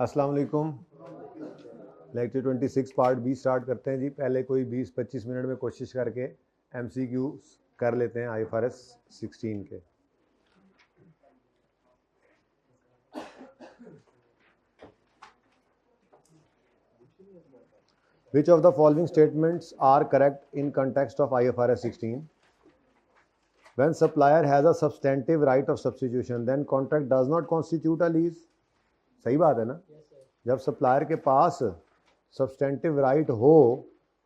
अस्सलाम वालेकुम। Lecture 26 part B start करते हैं जी। पहले कोई 20-25 मिनट में कोशिश करके एमसीक्यू कर लेते हैं आईएफआरएस 16 के। Which of the following statements are correct in context of IFRS 16? When supplier has a substantive right of substitution, then contract does not constitute a lease. सही बात है ना? जब सप्लायर के पास सब्सटेंटिव राइट हो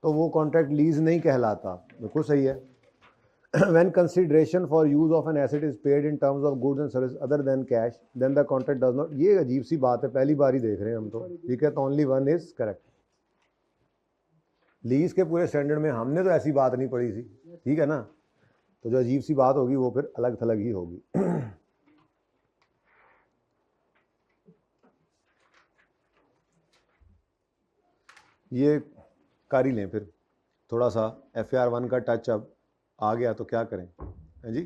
तो वो कॉन्ट्रैक्ट लीज नहीं कहलाता। बिल्कुल सही है। When consideration for use of an asset is paid in terms of goods and services other than cash, then the contract does not. ये अजीब सी बात है, पहली बार ही देख रहे हैं हम तो। ठीक है, तो only one is correct. Lease के पूरे स्टैंडर्ड में हमने तो ऐसी बात नहीं पढ़ी थी, ठीक है ना? तो जो अजीब सी बात होगी वो फिर अलग थलग ही होगी। ये कर ही लें फिर थोड़ा सा। FAR1 का टच अब आ गया तो क्या करें, है जी?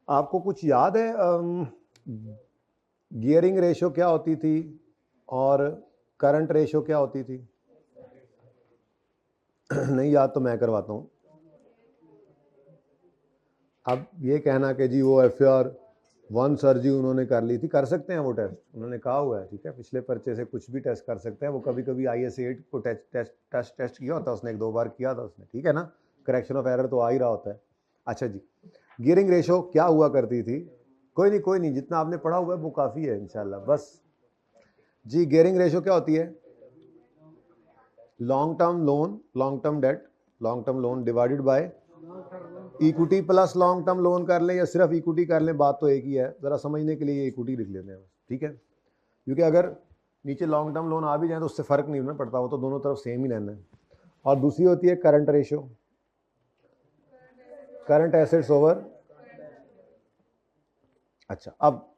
आपको कुछ याद है गियरिंग रेशो क्या होती थी और करंट रेशो क्या होती थी? नहीं याद तो मैं करवाता हूँ। अब ये कहना कि जी वो FAR1 सर जी उन्होंने कर ली थी, कर सकते हैं वो टेस्ट, उन्होंने कहा हुआ है, ठीक है? पिछले पर्चे से कुछ भी टेस्ट कर सकते हैं वो। कभी कभी IS 8 को टेस्ट किया होता है उसने, 1-2 बार किया था उसने, ठीक है ना? करेक्शन ऑफ एरर तो आ ही रहा होता है। अच्छा जी, गियरिंग रेशो क्या हुआ करती थी? कोई नहीं, जितना आपने पढ़ा हुआ है वो काफ़ी है इंशाल्लाह। बस जी, गियरिंग रेशो क्या होती है? Long term loan, long term debt, long term loan divided by equity plus long term loan कर लें या सिर्फ इक्विटी कर लें, बात तो एक ही है। ज़रा समझने के लिए इक्विटी लिख लेते हैं, ठीक है? क्योंकि अगर नीचे लॉन्ग टर्म लोन आ भी जाए तो उससे फ़र्क नहीं पड़ता, वो तो दोनों तरफ सेम ही रहना है। और दूसरी होती है current ratio, current assets over. अच्छा, अब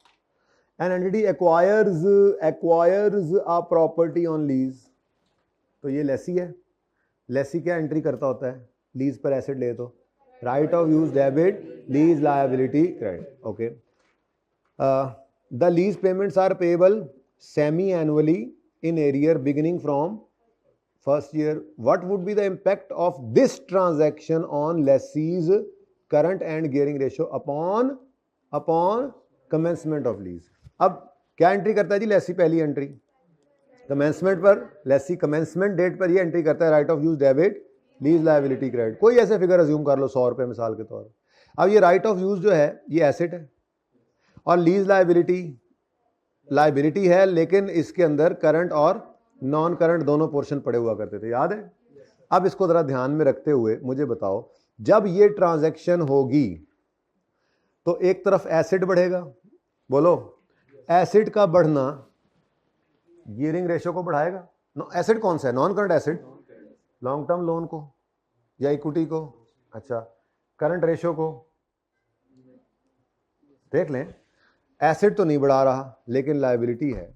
an entity acquires a property on lease, तो ये लेसी है। लेसी क्या एंट्री करता होता है लीज पर एसेट ले तो? Right of use debit, lease liability credit. Okay, the lease payments are payable semi annually in arrear beginning from first year. What would be the impact of this transaction on lessee's current and gearing ratio upon commencement of lease? अब क्या entry करता है जी लेसी? पहली entry commencement पर, Lesi commencement date पर ये entry करता है right of use debit, lease liability credit. कोई ऐसे फिगर अज्यूम कर लो 100 रुपये मिसाल के तौर पर। अब ये राइट ऑफ यूज जो है ये एसेट है और लीज लायबिलिटी है, लेकिन इसके अंदर करंट और नॉन करंट दोनों पोर्शन पड़े हुआ करते थे, याद है? अब इसको जरा ध्यान में रखते हुए मुझे बताओ, जब ये ट्रांजैक्शन होगी तो एक तरफ एसिड बढ़ेगा, बोलो एसिड का बढ़ना गियरिंग रेशो को बढ़ाएगा। एसिड कौन सा है? Non current acid, long term loan को या इक्विटी को? अच्छा, करंट रेशो को देख लें। एसिड तो नहीं बढ़ा रहा लेकिन लायबिलिटी है,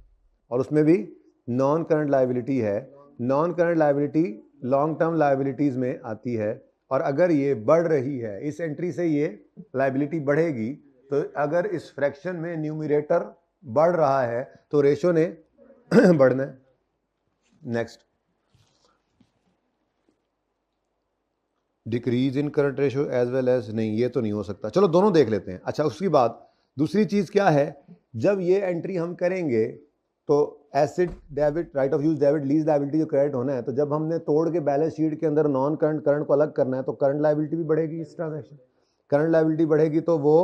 और उसमें भी नॉन करंट लायबिलिटी है। Non current liability long term liabilities में आती है, और अगर ये बढ़ रही है, इस एंट्री से ये लायबिलिटी बढ़ेगी, तो अगर इस फ्रैक्शन में न्यूमरेटर बढ़ रहा है तो रेशो ने बढ़ना है। Next, decrease in current ratio as well as, नहीं ये तो नहीं हो सकता। चलो दोनों देख लेते हैं। अच्छा, उसकी बाद दूसरी चीज क्या है? जब ये एंट्री हम करेंगे तो acid debit, right of use debit, lease liability जो क्रेडिट होना है, तो जब हमने तोड़ के बैलेंस शीट के अंदर नॉन करंट करंट को अलग करना है तो करंट लायबिलिटी भी बढ़ेगी। इस ट्रांजैक्शन करंट लायबिलिटी बढ़ेगी तो वो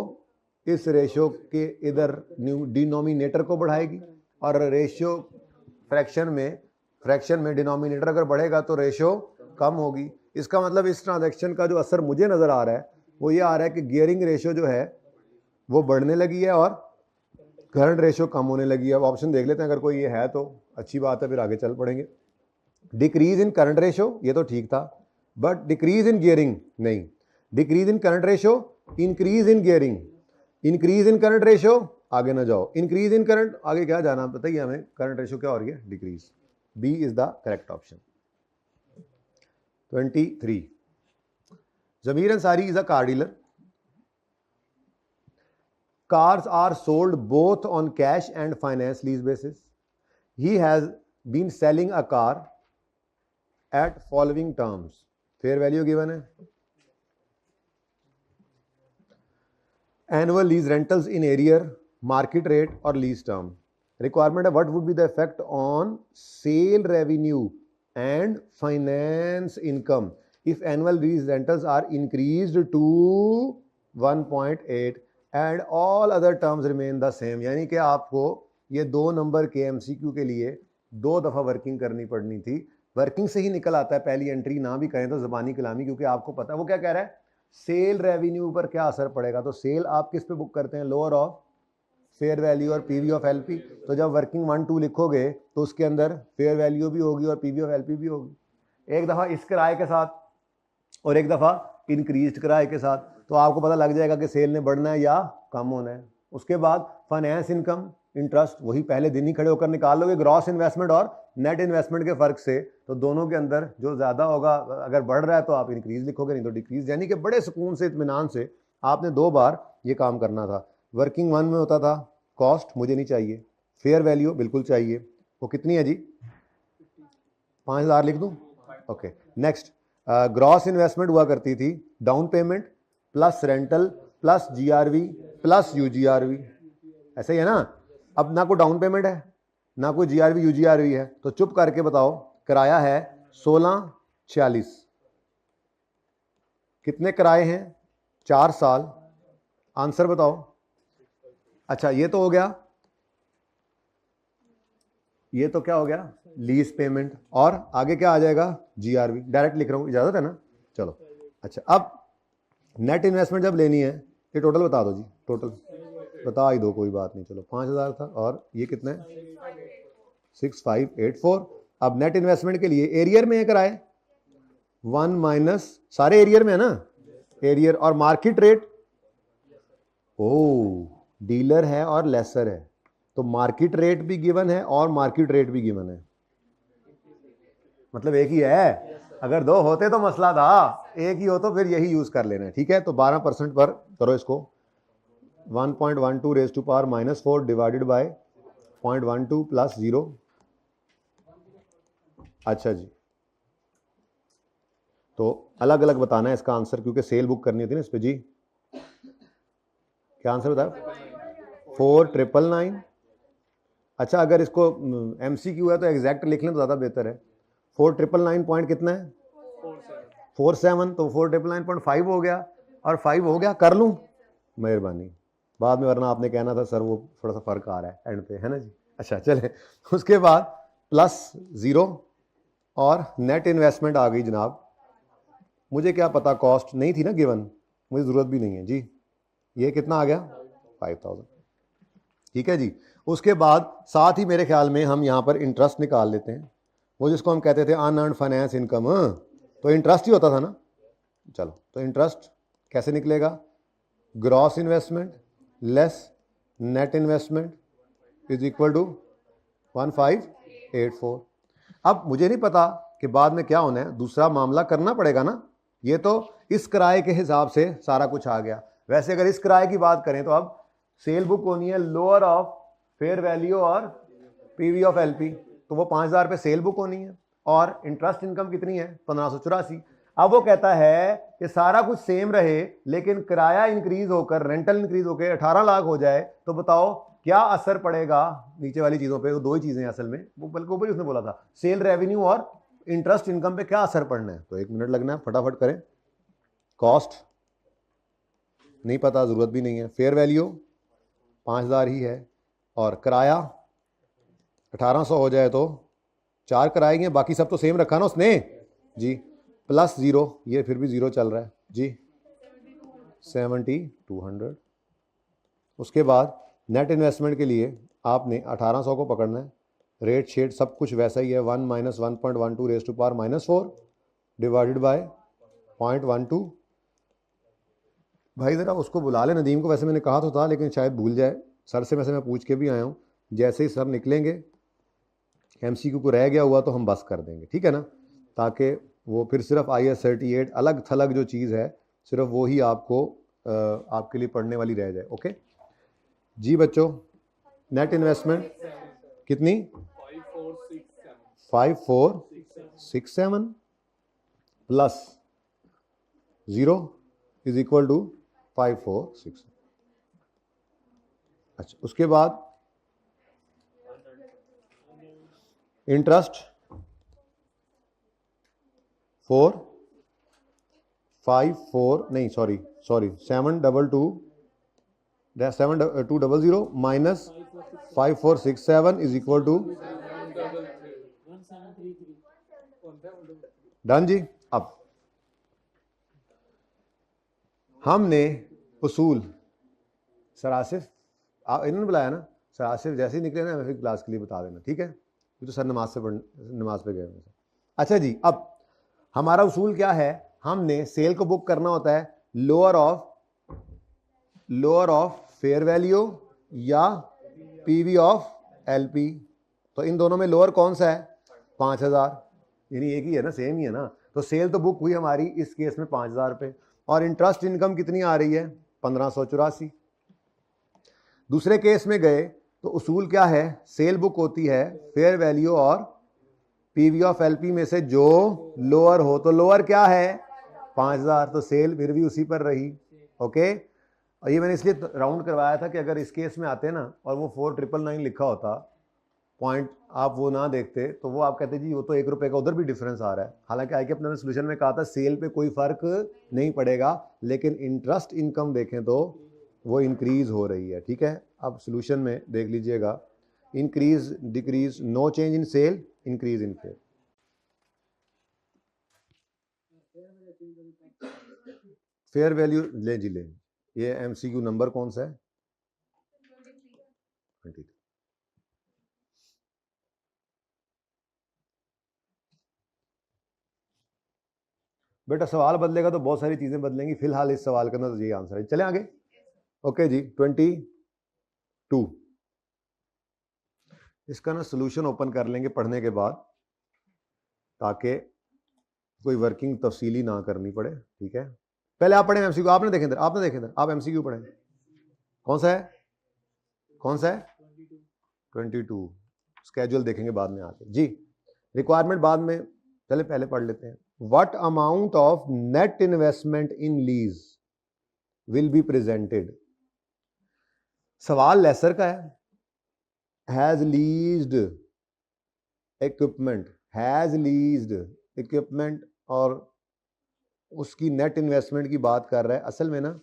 इस रेशियो के इधर डिनोमिनेटर को बढ़ाएगी, और रेशियो फ्रैक्शन में डिनोमिनेटर अगर बढ़ेगा तो रेशियो कम होगी। इसका मतलब इस ट्रांजैक्शन का जो असर मुझे नज़र आ रहा है वो ये आ रहा है कि गियरिंग रेशियो जो है वो बढ़ने लगी है और करंट रेशियो कम होने लगी है। अब ऑप्शन देख लेते हैं, अगर कोई ये है तो अच्छी बात है, फिर आगे चल पड़ेंगे। डिक्रीज इन करंट रेशियो ये तो ठीक था, बट डिक्रीज इन गियरिंग नहीं। Decrease in current ratio, increase in gearing, increase in current ratio, आगे ना जाओ, इंक्रीज इन करंट, आगे क्या जाना बताइए हमें? करंट रेशियो क्या हो रही है? Decrease. B is the correct option. 23, Zamir Ansari is a car dealer. Cars are sold both on cash and finance lease basis. He has been selling a car at following terms, fair value given है, annual lease rentals in arrear, market rate और lease term. Requirement है what would be the effect on sale revenue and finance income if annual lease rentals are increased to 1.8 and all other terms remain the same। यानी कि आपको ये 2 number के MCQ के लिए 2 दफ़ा वर्किंग करनी पड़नी थी। वर्किंग से ही निकल आता है, पहली एंट्री ना भी करें तो ज़बानी कलामी, क्योंकि आपको पता है वो क्या कह रहा है, सेल रेवेन्यू पर क्या असर पड़ेगा। तो सेल आप किस पे बुक करते हैं, लोअर ऑफ फेयर वैल्यू और पीवी ऑफ एलपी। तो जब वर्किंग 1 2 लिखोगे तो उसके अंदर फेयर वैल्यू भी होगी और पीवी ऑफ एलपी भी होगी। एक दफ़ा इस किराए के साथ और एक दफ़ा इंक्रीज्ड किराए के साथ, तो आपको पता लग जाएगा कि सेल ने बढ़ना है या कम होना है। उसके बाद फाइनेंस इनकम, इंटरेस्ट, वही पहले दिन ही खड़े होकर निकाल लोगे ग्रॉस इन्वेस्टमेंट और नेट इन्वेस्टमेंट के फ़र्क से। तो दोनों के अंदर जो ज़्यादा होगा, अगर बढ़ रहा है तो आप इंक्रीज लिखोगे, नहीं तो डिक्रीज। यानी कि बड़े सुकून से, इत्मीनान से आपने 2 बार ये काम करना था। वर्किंग 1 में होता था कॉस्ट मुझे नहीं चाहिए, फेयर वैल्यू बिल्कुल चाहिए, वो कितनी है जी, 5000 लिख दूँ, ओके। नेक्स्ट ग्रॉस इन्वेस्टमेंट हुआ करती थी down payment plus rental plus GRV plus UGRV, ऐसे ही है ना। अब ना कोई डाउन पेमेंट है ना कोई GRV UGRV है, तो चुप करके बताओ किराया है 1640, कितने किराए हैं, 4 साल, आंसर बताओ। अच्छा ये तो हो गया, ये तो क्या हो गया, लीज पेमेंट, और आगे क्या आ जाएगा, GRV। डायरेक्ट लिख रहा हूं, इजाजत है ना, चलो। अच्छा अब नेट इन्वेस्टमेंट जब लेनी है, ये टोटल बता दो जी, टोटल बता ही दो, कोई बात नहीं। चलो 5000 था और ये कितना है 6584। अब नेट इन्वेस्टमेंट के लिए एरियर में है किराए 1 माइनस, सारे एरियर में है ना, एरियर और मार्केट रेट, ओ डीलर है और लेसर है, तो मार्केट रेट भी गिवन है और मार्केट रेट भी गिवन है, मतलब एक ही है। अगर 2 होते तो मसला था, एक ही हो तो फिर यही यूज कर लेना है, ठीक है। तो 12% पर करो इसको, 1.12 raise to power -4 divided by 0.12 plus 0। अच्छा जी, तो अलग अलग बताना है इसका आंसर, क्योंकि सेल बुक करनी होती है ना इस पे जी। क्या आंसर बताया, 4999। अच्छा अगर इसको MCQ है तो एग्जैक्ट लिख लें तो ज़्यादा बेहतर है। 4999 पॉइंट कितना है, 47, तो 4999.5 हो गया, और 5 हो गया, कर लूँ, मेहरबानी। बाद में वरना आपने कहना था सर वो थोड़ा सा फर्क आ रहा है एंड पे, है ना जी। अच्छा चले, उसके बाद प्लस 0 और नेट इन्वेस्टमेंट आ गई जनाब। मुझे क्या पता, कॉस्ट नहीं थी ना गिवन, मुझे ज़रूरत भी नहीं है जी। ये कितना आ गया 5000, ठीक है जी। उसके बाद साथ ही मेरे ख्याल में हम यहाँ पर इंटरेस्ट निकाल लेते हैं, वो जिसको हम कहते थे अनअर्न्ड फाइनेंस इनकम, तो इंटरेस्ट ही होता था ना। चलो तो इंटरेस्ट कैसे निकलेगा, gross investment less net investment is equal to 1584। अब मुझे नहीं पता कि बाद में क्या होना है, दूसरा मामला करना पड़ेगा ना। ये तो इस किराए के हिसाब से सारा कुछ आ गया। वैसे अगर इस किराए की बात करें तो अब सेल बुक होनी है लोअर ऑफ फेयर वैल्यू और पीवी ऑफ एलपी, तो वो 5000 पे सेल बुक होनी है, और इंटरेस्ट इनकम कितनी है 1584। अब वो कहता है कि सारा कुछ सेम रहे लेकिन किराया इंक्रीज होकर, रेंटल इंक्रीज होकर 18 लाख हो जाए, तो बताओ क्या असर पड़ेगा नीचे वाली चीजों पे। वो 2 ही चीजें असल में, वो बल्कि ऊपर उसने बोला था सेल रेवेन्यू और इंटरेस्ट इनकम पे क्या असर पड़ना है। तो 1 मिनट लगना है, फटाफट करें। कॉस्ट नहीं पता, जरूरत भी नहीं है, फेयर वैल्यू 5000 ही है, और किराया 1800 हो जाए तो 4 कराएंगे, बाकी सब तो सेम रखा ना उसने जी, प्लस 0, ये फिर भी 0 चल रहा है जी, 7200। उसके बाद नेट इन्वेस्टमेंट के लिए आपने 1800 को पकड़ना है, रेट शेट सब कुछ वैसा ही है, 1 minus 1.12 raise to power -4 divided by 0.12। भाई ज़रा उसको बुला ले नदीम को, वैसे मैंने कहा तो था लेकिन शायद भूल जाए, सर से वैसे मैं पूछ के भी आया हूँ। जैसे ही सर निकलेंगे MCQ को रह गया हुआ तो हम बस कर देंगे, ठीक है ना, ताकि वो फिर सिर्फ IS 38 अलग थलग जो चीज़ है सिर्फ वो ही आपको आपके लिए पढ़ने वाली रह जाए। ओके जी बच्चों, नेट इन्वेस्टमेंट कितनी 5467 प्लस 0 इज इक्वल टू 5467। अच्छा, उसके बाद interest 72200 minus 5467 is equal to done जी। अब हमने उसूल सर आसिफ इन्होंने बुलाया ना, सर आसिफ जैसे ही निकले ना मैं फिर क्लास के लिए बता देना, ठीक है? ये तो सर नमाज पे गए। अच्छा जी, अब हमारा उसूल क्या है, हमने सेल को बुक करना होता है लोअर ऑफ फेयर वैल्यू या पीवी ऑफ एलपी। तो इन दोनों में लोअर कौन सा है? 5000, यानी एक ही है ना, सेम ही है ना। तो सेल तो बुक हुई हमारी इस केस में 5000 पे, और इंटरेस्ट इनकम कितनी आ रही है? 1584। दूसरे केस में गए तो उसूल क्या है, सेल बुक होती है फेयर वैल्यू और पीवी ऑफ एलपी में से जो लोअर हो। तो लोअर क्या है? 5000, तो सेल फिर भी उसी पर रही। ओके, और ये मैंने इसलिए राउंड करवाया था कि अगर इस केस में आते ना और वो 4999 लिखा होता, पॉइंट आप वो ना देखते, तो वो आप कहते जी वो तो 1 रुपये का उधर भी डिफरेंस आ रहा है। हालांकि आगे अपने सोल्यूशन में कहा था सेल पे कोई फर्क नहीं पड़ेगा, लेकिन इंटरेस्ट इनकम देखें तो वो इंक्रीज हो रही है, ठीक है? अब सोल्यूशन में देख लीजिएगा, increase decrease, no change in sale, increase in fair. Fair value ले जी ले, ये एमसीक्यू नंबर कौन सा है? 23। बेटा सवाल बदलेगा तो बहुत सारी चीजें बदलेंगी, फिलहाल इस सवाल का ना तो ये आंसर है। चले आगे। ओके जी, 22। इसका ना सोल्यूशन ओपन कर लेंगे पढ़ने के बाद, ताकि कोई वर्किंग तफसीली ना करनी पड़े, ठीक है? पहले आप पढ़ें एमसीक्यू, आपने देखे इधर, आप एमसीक्यू पढ़ें। कौन सा है? 22। स्केड्यूल देखेंगे बाद में आके जी, रिक्वायरमेंट बाद में, चले पहले पढ़ लेते हैं। What amount of net investment in lease will be presented. सवाल लेसर का है, हैज लीज्ड इक्विपमेंट और उसकी नेट इन्वेस्टमेंट की बात कर रहा है। असल में ना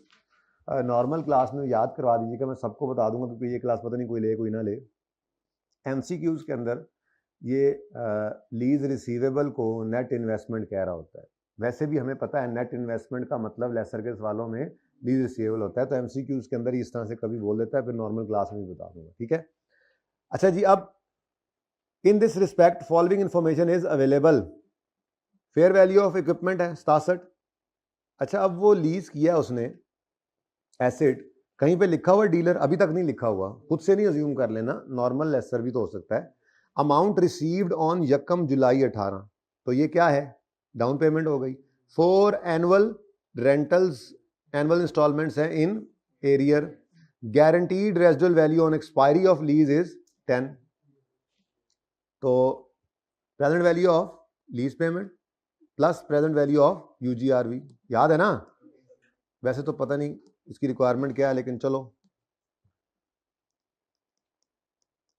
नॉर्मल क्लास में याद करवा दीजिएगा, मैं सबको बता दूंगा क्योंकि ये क्लास पता नहीं कोई ले कोई ना ले। एमसीक्यूज के अंदर ये लीज रिसीवेबल को नेट इन्वेस्टमेंट कह रहा होता है। वैसे भी हमें पता है नेट इन्वेस्टमेंट का मतलब लेसर के सवालों में लीज रिसीवेबल होता है, तो एमसीक्यूज के अंदर इस तरह से कभी बोल देता है, फिर नॉर्मल क्लास में भी बता दूंगा, ठीक है? अच्छा जी, अब in this respect following information is available. Fair value of equipment है 67। अच्छा, अब वो लीज किया उसने एसेट, कहीं पे लिखा हुआ डीलर, अभी तक नहीं लिखा हुआ, खुद से नहीं अज्यूम कर लेना, नॉर्मल लेसर भी तो हो सकता है। अमाउंट रिसीव्ड ऑन यकम जुलाई 18, तो ये क्या है? डाउन पेमेंट हो गई। 4 एनुअल रेंटल्स, एनुअल इंस्टॉलमेंट्स हैं in arrear. Guaranteed residual value on expiry of lease is 10। तो present value of lease payment plus present value of UGRV, याद है ना? वैसे तो पता नहीं इसकी रिक्वायरमेंट क्या है, लेकिन चलो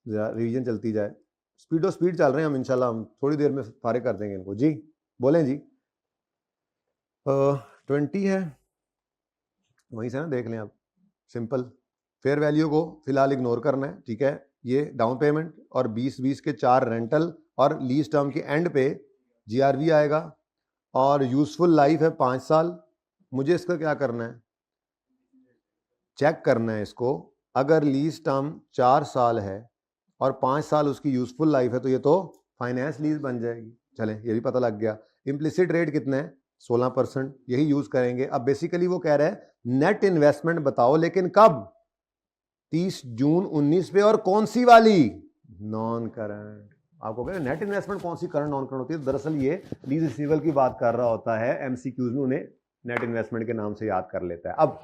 रिवीजन चलती जाए। स्पीड चल रहे हैं हम, इंशाल्लाह हम थोड़ी देर में फारिग कर देंगे इनको। जी बोलें जी। 20 है, वहीं से ना देख लें आप, सिंपल। फेयर वैल्यू को फिलहाल इग्नोर करना है, ठीक है? ये डाउन पेमेंट और 20 के 4 रेंटल और लीज टर्म के एंड पे जीआरवी आएगा, और यूजफुल लाइफ है 5 साल। मुझे इसका क्या करना है? चेक करना है इसको। अगर लीज टर्म 4 साल है और 5 साल उसकी यूजफुल लाइफ है, तो ये तो फाइनेंस लीज बन जाएगी। चलें, ये भी पता लग गया। इम्प्लिसिट रेट कितना है? 16%, यही यूज करेंगे। अब बेसिकली वो कह रहा है नेट इन्वेस्टमेंट बताओ, लेकिन कब? 30 जून 19 पे, और कौन सी वाली? Non current. आपको कह रहे नेट इन्वेस्टमेंट कौन सी, करंट नॉन करंट होती है? दरअसल ये लीज रिसीवेबल की बात कर रहा होता है। एमसीक्यूज में उन्हें नेट इन्वेस्टमेंट के नाम से याद कर लेता है। अब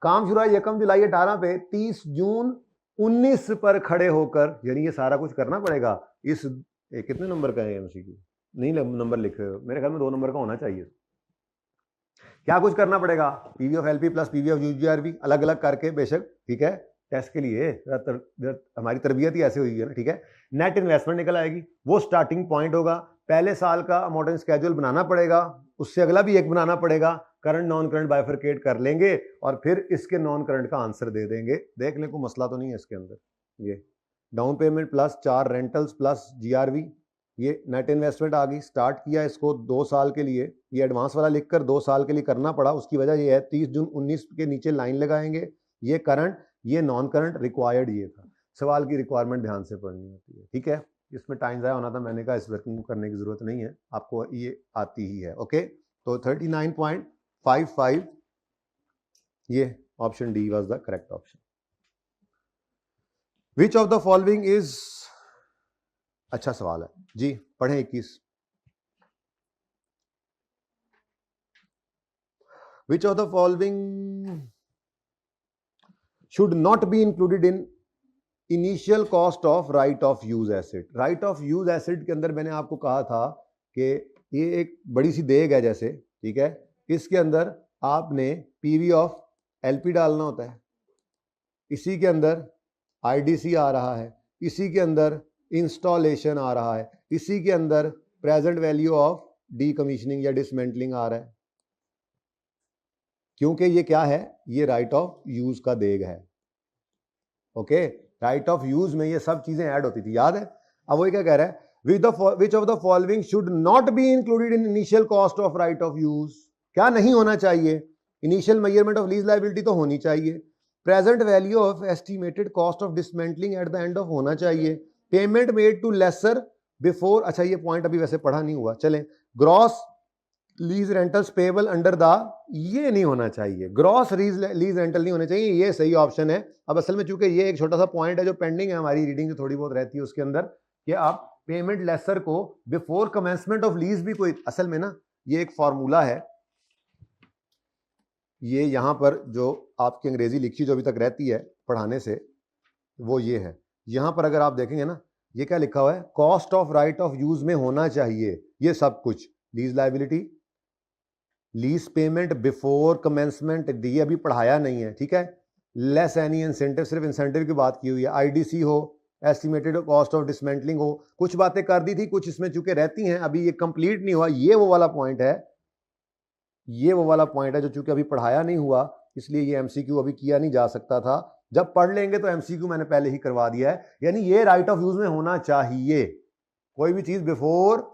काम शुरू है यकम जुलाई 18 पे, 30 जून 19 पर खड़े होकर, यानी ये सारा कुछ करना पड़ेगा। कितने नंबर का है एमसीक्यू? नहीं नंबर लिख रहे हो, मेरे ख्याल में 2 नंबर का होना चाहिए। क्या कुछ करना पड़ेगा? PV of LP plus PV of UGRB अलग अलग करके, बेशक, ठीक है, टेस्ट के लिए हमारी तरबियत ही ऐसे हुई है ना, ठीक है। नेट इन्वेस्टमेंट निकल आएगी, वो स्टार्टिंग पॉइंट होगा। पहले साल का अमाउंटिंग स्केड्यूल बनाना पड़ेगा, उससे अगला भी एक बनाना पड़ेगा, करंट नॉन करंट बाइफरकेट कर लेंगे और फिर इसके नॉन करंट का आंसर दे देंगे। देख ले, कोई मसला तो नहीं है इसके अंदर। ये down payment plus 4 rentals plus GRV, ये नेट इन्वेस्टमेंट आ गई। स्टार्ट किया इसको 2 साल के लिए, ये एडवांस वाला लिखकर 2 साल के लिए करना पड़ा। उसकी वजह ये है 30 जून 19 के नीचे लाइन लगाएंगे। ये करंट, ये नॉन करंट, रिक्वायर्ड ये था। सवाल की रिक्वायरमेंट ध्यान से पढ़नी होती है, ठीक है। इसमें टाइम ज़ाया होना था, मैंने कहा इस वर्किंग को करने की जरूरत नहीं है, आपको ये आती ही है। ओके, तो 39.55 ये option D was the correct option. Which of the following is, अच्छा सवाल है जी, पढ़ें 21। Which of the following should not be included in initial cost of right of use asset? right of use asset के अंदर मैंने आपको कहा था कि ये एक बड़ी सी देग है जैसे, ठीक है, इसके अंदर आपने पीवी ऑफ एलपी डालना होता है, इसी के अंदर आईडीसी आ रहा है, इसी के अंदर इंस्टॉलेशन आ रहा है, इसी के अंदर प्रेजेंट वैल्यू ऑफ डीकमीशनिंग या डिसमेंटलिंग आ रहा है। क्योंकि ये क्या है, ये राइट ऑफ यूज का देग है। ओके, राइट ऑफ यूज में ये सब चीजें ऐड होती थी, याद है। अब वो क्या कह रहा है, which of the following should not be included in initial cost of right of use? क्या नहीं होना चाहिए? Initial measurement of lease liability तो होनी चाहिए, present value of estimated cost of dismantling at the end of होना चाहिए, payment made to lessor before, अच्छा ये पॉइंट अभी वैसे पढ़ा नहीं हुआ, चलें, gross lease rentals payable under the, ये नहीं होना चाहिए, ग्रॉस लीज रेंटल नहीं होने चाहिए, ये सही ऑप्शन है। अब असल में चूंकि ये एक छोटा सा पॉइंट है जो पेंडिंग है, हमारी रीडिंग जो थोड़ी बहुत रहती है उसके अंदर, कि आप पेमेंट लेसर को बिफोर कमेंसमेंट ऑफ लीज भी कोई, असल में ना ये एक फॉर्मूला है, ये यहां पर जो आपकी अंग्रेजी लिखी जो अभी तक रहती है पढ़ाने से, वो ये है। यहां पर अगर आप देखेंगे ना, ये क्या लिखा हुआ है, cost of right of use में होना चाहिए ये सब कुछ, lease liability, lease payment before commencement, ये अभी पढ़ाया नहीं है, ठीक है, लेस एनी इंसेंटिव, सिर्फ इंसेंटिव की बात की हुई है, आईडीसी हो, एस्टिमेटेड कॉस्ट ऑफ डिसमेंटलिंग हो, कुछ बातें कर दी थी, कुछ इसमें चूंकि रहती हैं, अभी ये कंप्लीट नहीं हुआ, ये वो वाला पॉइंट है, ये वो वाला पॉइंट है जो चूंकि अभी पढ़ाया नहीं हुआ, इसलिए ये एमसीक्यू अभी किया नहीं जा सकता था। जब पढ़ लेंगे तो एमसीक्यू मैंने पहले ही करवा दिया है, यानी ये राइट ऑफ यूज में होना चाहिए। कोई भी चीज बिफोर,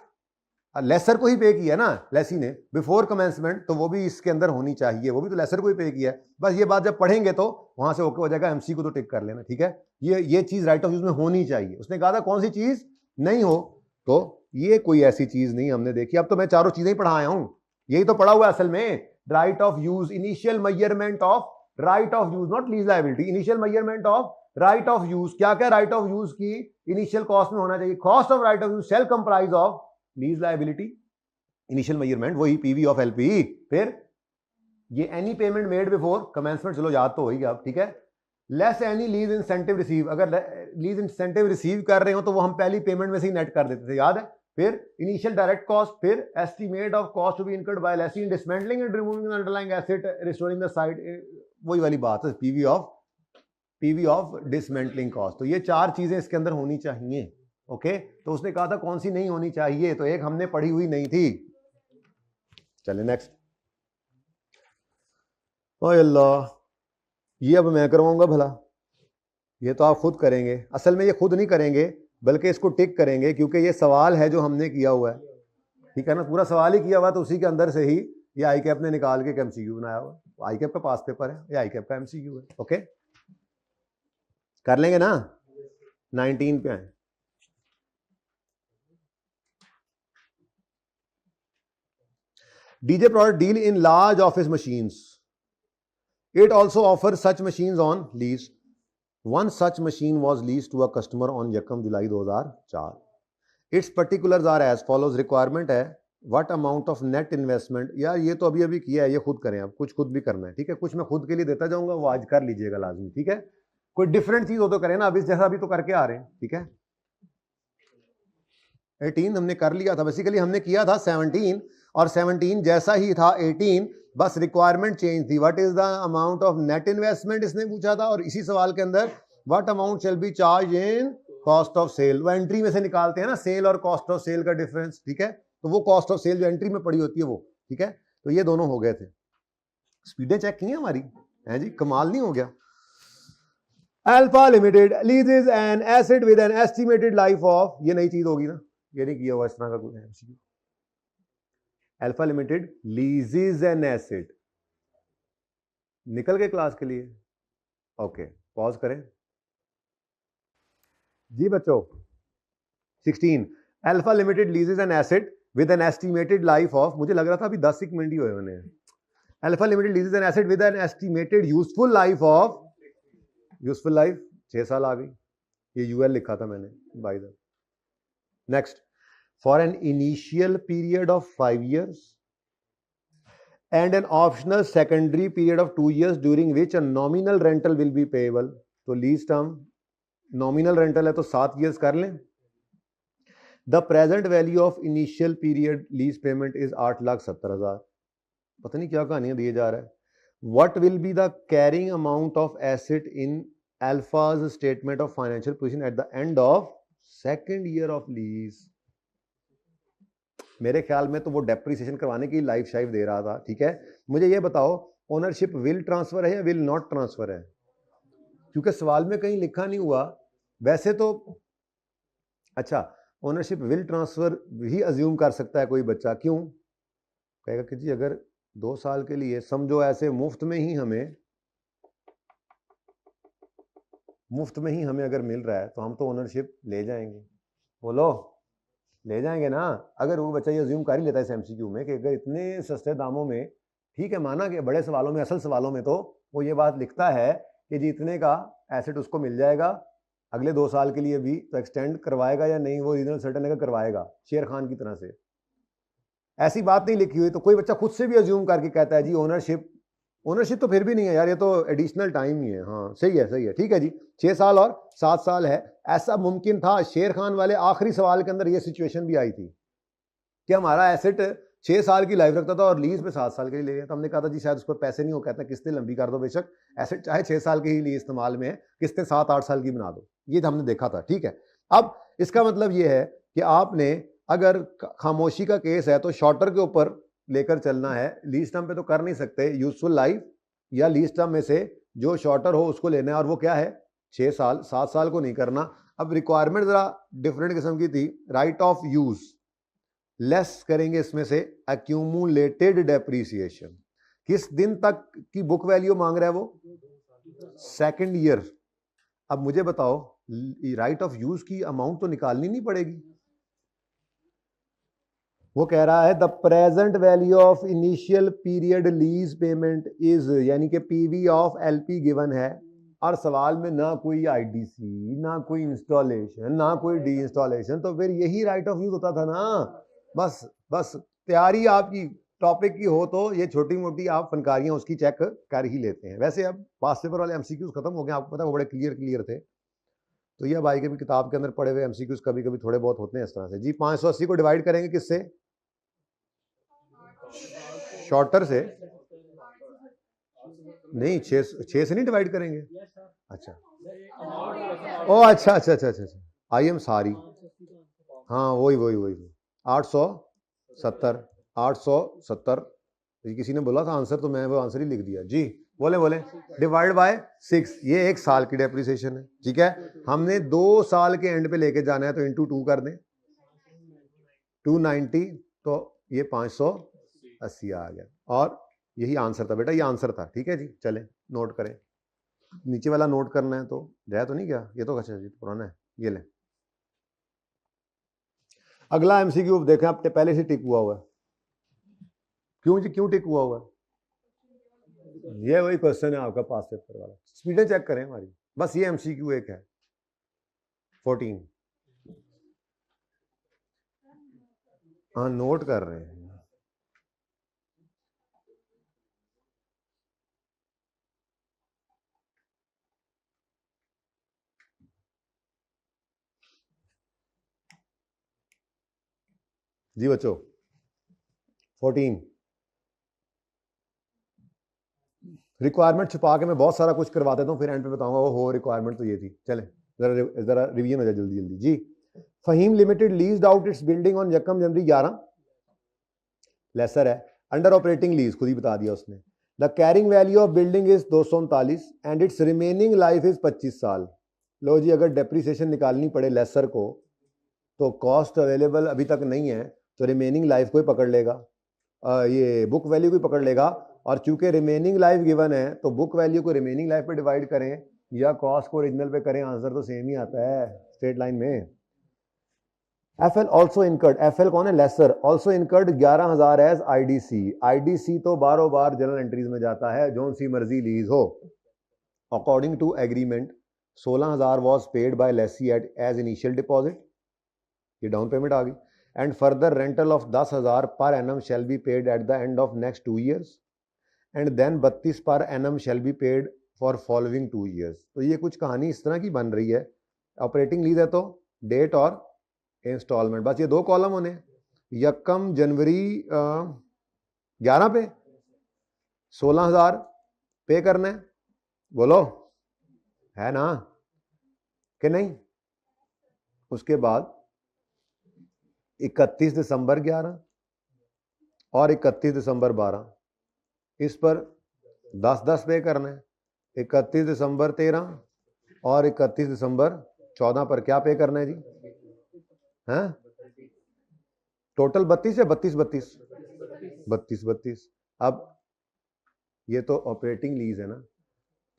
लेसर को ही पे किया ना लेसी ने बिफोर कमेंसमेंट, तो वो भी इसके अंदर होनी चाहिए, वो भी तो लेसर को ही पे किया है। बस ये बात जब पढ़ेंगे तो वहां से ओके हो जाएगा, एमसीक्यू तो टिक कर लेना, ठीक है। ये चीज राइट ऑफ यूज में होनी चाहिए। उसने कहा था कौन सी चीज नहीं हो, तो ये कोई ऐसी चीज नहीं हमने देखी। अब तो मैं चारों चीजें ही पढ़ाया हूं, यही तो पढ़ा हुआ है असल में, right of use, initial measurement of right of use, not lease liability, initial measurement of right of use. क्या क्या राइट ऑफ यूज की इनिशियल कॉस्ट में होना चाहिए, cost of right of use shall comprise of lease liability, initial measurement वही PV of LP, फिर ये any payment made before commencement, चलो याद तो होगी अब, ठीक है, less any lease incentive receive, अगर लीज इंसेंटिव रिसीव कर रहे हो तो वो हम पहली पेमेंट में से ही नेट कर देते थे, याद है। फिर इनिशियल डायरेक्ट कॉस्ट, फिर estimate of cost to be incurred by lessee in dismantling and removing underlying asset, restoring the site, वही वाली बात है, पीवी ऑफ डिसमेंटलिंग कॉस्ट। तो ये चार चीजें इसके अंदर होनी चाहिए, ओके। तो उसने कहा था कौन सी नहीं होनी चाहिए, तो एक हमने पढ़ी हुई नहीं थी। चले नेक्स्ट। ओए अल्लाह, ये अब मैं करवाऊंगा भला, ये तो आप खुद करेंगे। असल में ये खुद नहीं करेंगे बल्कि इसको टिक करेंगे, क्योंकि ये सवाल है जो हमने किया हुआ है, ठीक है ना, पूरा सवाल ही किया हुआ, तो उसी के अंदर से ही ये आई कैप ने निकाल के एमसीक्यू बनाया हुआ, आई कैप का पास पेपर है, ये आई कैप का एमसीक्यू है, ओके। कर लेंगे ना, 19 पे आए। DJ product deal in large office machines. It also offers such machines on lease. One such machine was leased to a customer on 1 July 2004. Its particulars are as follows. Requirement है what amount of net investment, यार ये तो अभी अभी किया है, ये खुद करें, अब कुछ खुद भी करना है, ठीक है, कुछ मैं खुद के लिए देता जाऊंगा, वो आज कर लीजिएगा लाजमी, ठीक है। कोई डिफरेंट चीज हो तो करें ना, अभी जैसा अभी तो करके आ रहे हैं, ठीक है। 18 हमने कर लिया था, बेसिकली हमने किया था 17 और 17 जैसा ही था 18, बस रिक्वायरमेंट चेंज थी। What is the amount of net investment इसने पूछा था, और इसी सवाल के अंदर what amount shall be charge in cost of sale. वो एंट्री में से निकालते हैं ना, सेल और कॉस्ट ऑफ सेल का डिफरेंस, ठीक है। तो वो कॉस्ट ऑफ सेल जो एंट्री में पड़ी होती है वो, ठीक है। तो ये दोनों हो गए थे। स्पीडें चेक की हमारी है जी, कमाल नहीं हो गया। Alpha limited लीजेस an asset with an estimated life of, ये नई चीज होगी ना, ये नहीं किया हुआ इस तरह का कुछ है। अल्फा लिमिटेड लीजेस एन एसेट, निकल गए क्लास के लिए? ओके, पॉज करें जी बच्चों। 16 alpha limited लीजेस an asset with an estimated life of, मुझे लग रहा था अभी 10 मिनट ही हुए उन्हें। Alpha limited लीजेस an asset with an estimated useful life of, useful life 6 साल आ गई, ये यूएल लिखा था मैंने by the. Next, for an initial period of 5 years and an optional secondary period of 2 years during which a nominal rental will be payable। तो lease term nominal rental है तो 7 years कर लें। The present value of initial period lease payment is 8,70,000। पता नहीं क्या कहानियां दिए जा रहा है। What will be the carrying amount of asset in अल्फाज statement of financial position at the end of second year of lease. मेरे ख्याल में तो वो डेप्रिसिएशन करवाने की लाइफ शाइफ दे रहा था, ठीक है। मुझे ये बताओ, ओनरशिप विल ट्रांसफर है या विल नॉट ट्रांसफर है? क्योंकि सवाल में कहीं लिखा नहीं हुआ वैसे तो। अच्छा, ओनरशिप विल ट्रांसफर भी अज्यूम कर सकता है कोई बच्चा, क्यों? कहेगा कि जी अगर 2 साल के लिए समझो ऐसे मुफ्त में ही हमें अगर मिल रहा है तो हम तो ओनरशिप ले जाएंगे। बोलो, ले जाएंगे ना। अगर वो बच्चा ये अज्यूम कर ही लेता है इस एमसीक्यू में कि अगर इतने सस्ते दामों में, ठीक है माना कि बड़े सवालों में, असल सवालों में तो वो ये बात लिखता है कि जी इतने का एसेट उसको मिल जाएगा अगले 2 साल के लिए भी, तो एक्सटेंड करवाएगा या नहीं, वो रीजनल सर्टेन करवाएगा शेर खान की तरह से। ऐसी बात नहीं लिखी हुई, तो कोई बच्चा खुद से भी अज्यूम करके कहता है जी ओनरशिप तो फिर भी नहीं है यार, ये तो एडिशनल टाइम ही है। हाँ सही है, ठीक है जी, 6 साल और 7 साल है। ऐसा मुमकिन था, शेर खान वाले आखिरी सवाल के अंदर ये सिचुएशन भी आई थी कि हमारा एसेट 6 साल की लाइफ रखता था और लीज पे 7 साल के लिए ले गया। तो हमने कहा था जी शायद उसको पैसे नहीं हो, कहते हैं किस्तें लंबी कर दो, बेशक एसेट चाहे 6 साल के ही लिए इस्तेमाल में है, किस्तें 7-8 साल की बना दो। ये हमने देखा था, ठीक है। अब इसका मतलब ये है कि आपने अगर खामोशी का केस है तो शॉर्टर के ऊपर लेकर चलना है, लीज टर्म पे तो कर नहीं सकते। यूजफुल लाइफ या लीज टर्म में से जो शॉर्टर हो उसको लेना है, और वो क्या है 6 साल, 7 साल को नहीं करना। अब रिक्वायरमेंट जरा डिफरेंट किस्म की थी। राइट ऑफ यूज लेस करेंगे इसमें से एक्यूमुलेटेड डेप्रीसिएशन। किस दिन तक की बुक वैल्यू मांग रहा है वो? 2nd year. अब मुझे बताओ, राइट ऑफ यूज की अमाउंट तो निकालनी नहीं पड़ेगी। वो कह रहा है the present value of initial period lease payment is, यानी कि पीवी ऑफ एलपी गिवन है, और सवाल में ना कोई आईडीसी, ना कोई इंस्टॉलेशन, ना कोई डी इंस्टॉलेशन, तो फिर यही राइट ऑफ यूज होता था ना। बस तैयारी आपकी टॉपिक की हो तो ये छोटी मोटी आप फनकारियां उसकी चेक कर ही लेते हैं। वैसे अब पास पेपर वाले एमसीक्यूज खत्म हो गए, आपको पता है वो बड़े क्लियर थे। तो ये भाई के भी किताब के अंदर पढ़े हुए एमसीक्यूज कभी कभी थोड़े बहुत होते हैं इस तरह से। जी 580 को डिवाइड करेंगे किससे? शॉर्टर से नहीं, 6 से नहीं डिवाइड करेंगे। अच्छा ओ अच्छा, आई एम सॉरी। हाँ वही 870 किसी ने बोला था आंसर, तो मैं वो आंसर ही लिख दिया जी। बोले डिवाइड बाय 6, ये 1 साल की डेप्रिसिएशन है, ठीक है। हमने 2 साल के एंड पे लेके जाना है तो इंटू 2 कर दें, 290, तो ये 580 आ गया, और यही आंसर था बेटा, ये आंसर था, ठीक है जी। चलें नोट करें, नीचे वाला नोट करना है तो जाए तो नहीं क्या, ये तो अच्छा जी पुराना है, ये लें। अगला एमसीक्यू देखें, आपने पहले से टिक हुआ है। क्यों जी, क्यों टिक हुआ है? ये वही क्वेश्चन है आपका पास पेपर वाला। स्पीडें चेक करें हमारी, बस ये एमसीक्यू एक है 14। हाँ नोट कर रहे हैं। जी बच्चों 14 रिक्वायरमेंट छुपा के मैं बहुत सारा कुछ करवा देता हूँ, फिर एंड पे बताऊंगा वो हो रिक्वायरमेंट तो ये थी। चले जरा रिवीजन हो जाए जल्दी जल्दी जी। Faheem limited leased out its building on यकम जनवरी 11 लेसर है, अंडर ऑपरेटिंग लीज खुद ही बता दिया उसने। The carrying value of building is 239 and its remaining life is 25 साल। लो जी, अगर डेप्रीसिएशन निकालनी पड़े लेसर को तो कॉस्ट अवेलेबल अभी तक नहीं है, तो रिमेनिंग लाइफ को ही पकड़ लेगा, ये बुक वैल्यू को ही पकड़ लेगा। और चूंकि रिमेनिंग लाइफ गिवन है तो बुक वैल्यू को रिमेनिंग लाइफ पे डिवाइड करें या कॉस्ट को ओरिजिनल पे करें, आंसर तो सेम ही आता है स्ट्रेट लाइन में। एफएल ऑल्सो इनकर्ड, एफएल कौन है? Lessor, also incurred 11,000 as IDC. IDC तो बारों बार जनरल एंट्रीज में जाता है, जोन सी मर्जी लीज हो। According to agreement 16,000 was paid by lessee at as initial deposit, ये डाउन पेमेंट आ गई। And further rental of 10,000 per annum shall be paid at the end of next 2 years and then 32 per annum shall be paid for following 2 years। तो ये कुछ कहानी इस तरह की बन रही है। ऑपरेटिंग लीज है तो डेट और इंस्टॉलमेंट, बस ये 2 कॉलम होने। यकम जनवरी 11 पे 16,000 पे करना है, बोलो है ना कि नहीं? उसके बाद 31 दिसंबर 11 और 31 दिसंबर 12, इस पर 10-10 पे करना है। 31 दिसंबर 13 और 31 दिसंबर 14 पर क्या पे करना है जी? हैं? टोटल 32 या 32? 32। अब ये तो ऑपरेटिंग लीज है ना,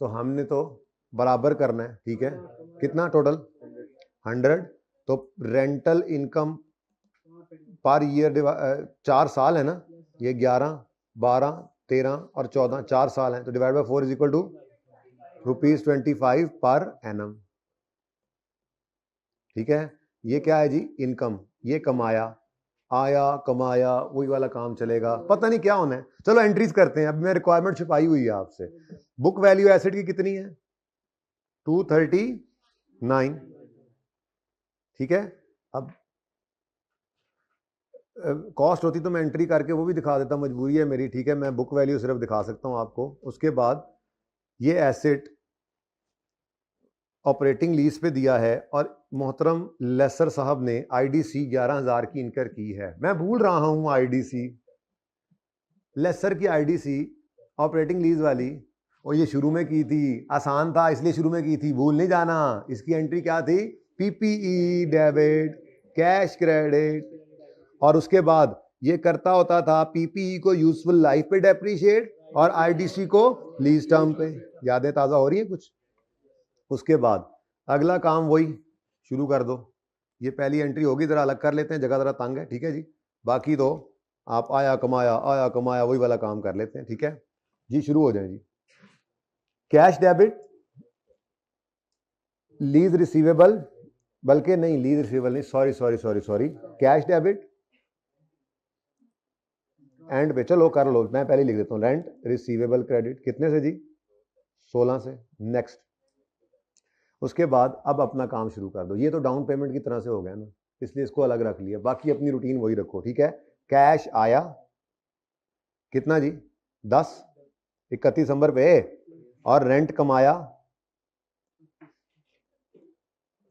तो हमने तो बराबर करना है, ठीक है? कितना टोटल? 100। तो रेंटल इनकम पर ईयर 4 साल है ना, ये 11, 12, 13 और 14 4 साल हैं, तो divide by 4 is equal to ₹25 per annum, ठीक है? ये क्या है जी? इनकम, ये कमाया, आया कमाया, वही वाला काम चलेगा, पता नहीं क्या होना है। चलो एंट्रीज करते हैं। अब मैं रिक्वायरमेंट छुपाई हुई है आपसे। बुक वैल्यू एसेट की कितनी है? 239, ठीक है? अब कॉस्ट होती तो मैं एंट्री करके वो भी दिखा देता, मजबूरी है मेरी, ठीक है? मैं बुक वैल्यू सिर्फ दिखा सकता हूं आपको। उसके बाद ये एसेट ऑपरेटिंग लीज पे दिया है और मोहतरम लेसर साहब ने आईडीसी 11,000 की इनकर की है। मैं भूल रहा हूं आईडीसी, लेसर की आईडीसी ऑपरेटिंग लीज वाली, और ये शुरू में की थी, आसान था इसलिए शुरू में की थी, भूल नहीं जाना। इसकी एंट्री क्या थी? पीपीई डेबिट, कैश क्रेडिट, और उसके बाद ये करता होता था पीपीई को यूजफुल लाइफ पे डेप्रीशिएट और आईडीसी को लीज टर्म पे। यादें ताजा हो रही है कुछ? उसके बाद अगला काम वही शुरू कर दो। ये पहली एंट्री होगी, जरा अलग कर लेते हैं, जगह जरा तंग है, ठीक है जी? बाकी तो आप आया कमाया वही वाला काम कर लेते हैं, ठीक है जी? शुरू हो जाए जी। कैश डेबिट, लीज रिसीवेबल, बल्कि नहीं लीज रिसीवेबल नहीं, सॉरी, कैश डेबिट एंड पे, चलो कर लो, मैं पहले लिख देता हूँ। रेंट रिसीवेबल क्रेडिट कितने से जी? 16 से। नेक्स्ट, उसके बाद अब अपना काम शुरू कर दो। ये तो डाउन पेमेंट की तरह से हो गया ना, इसलिए इसको अलग रख लिया, बाकी अपनी रूटीन वही रखो, ठीक है? कैश आया कितना जी? 10, 31 दिसंबर पे, और रेंट कमाया,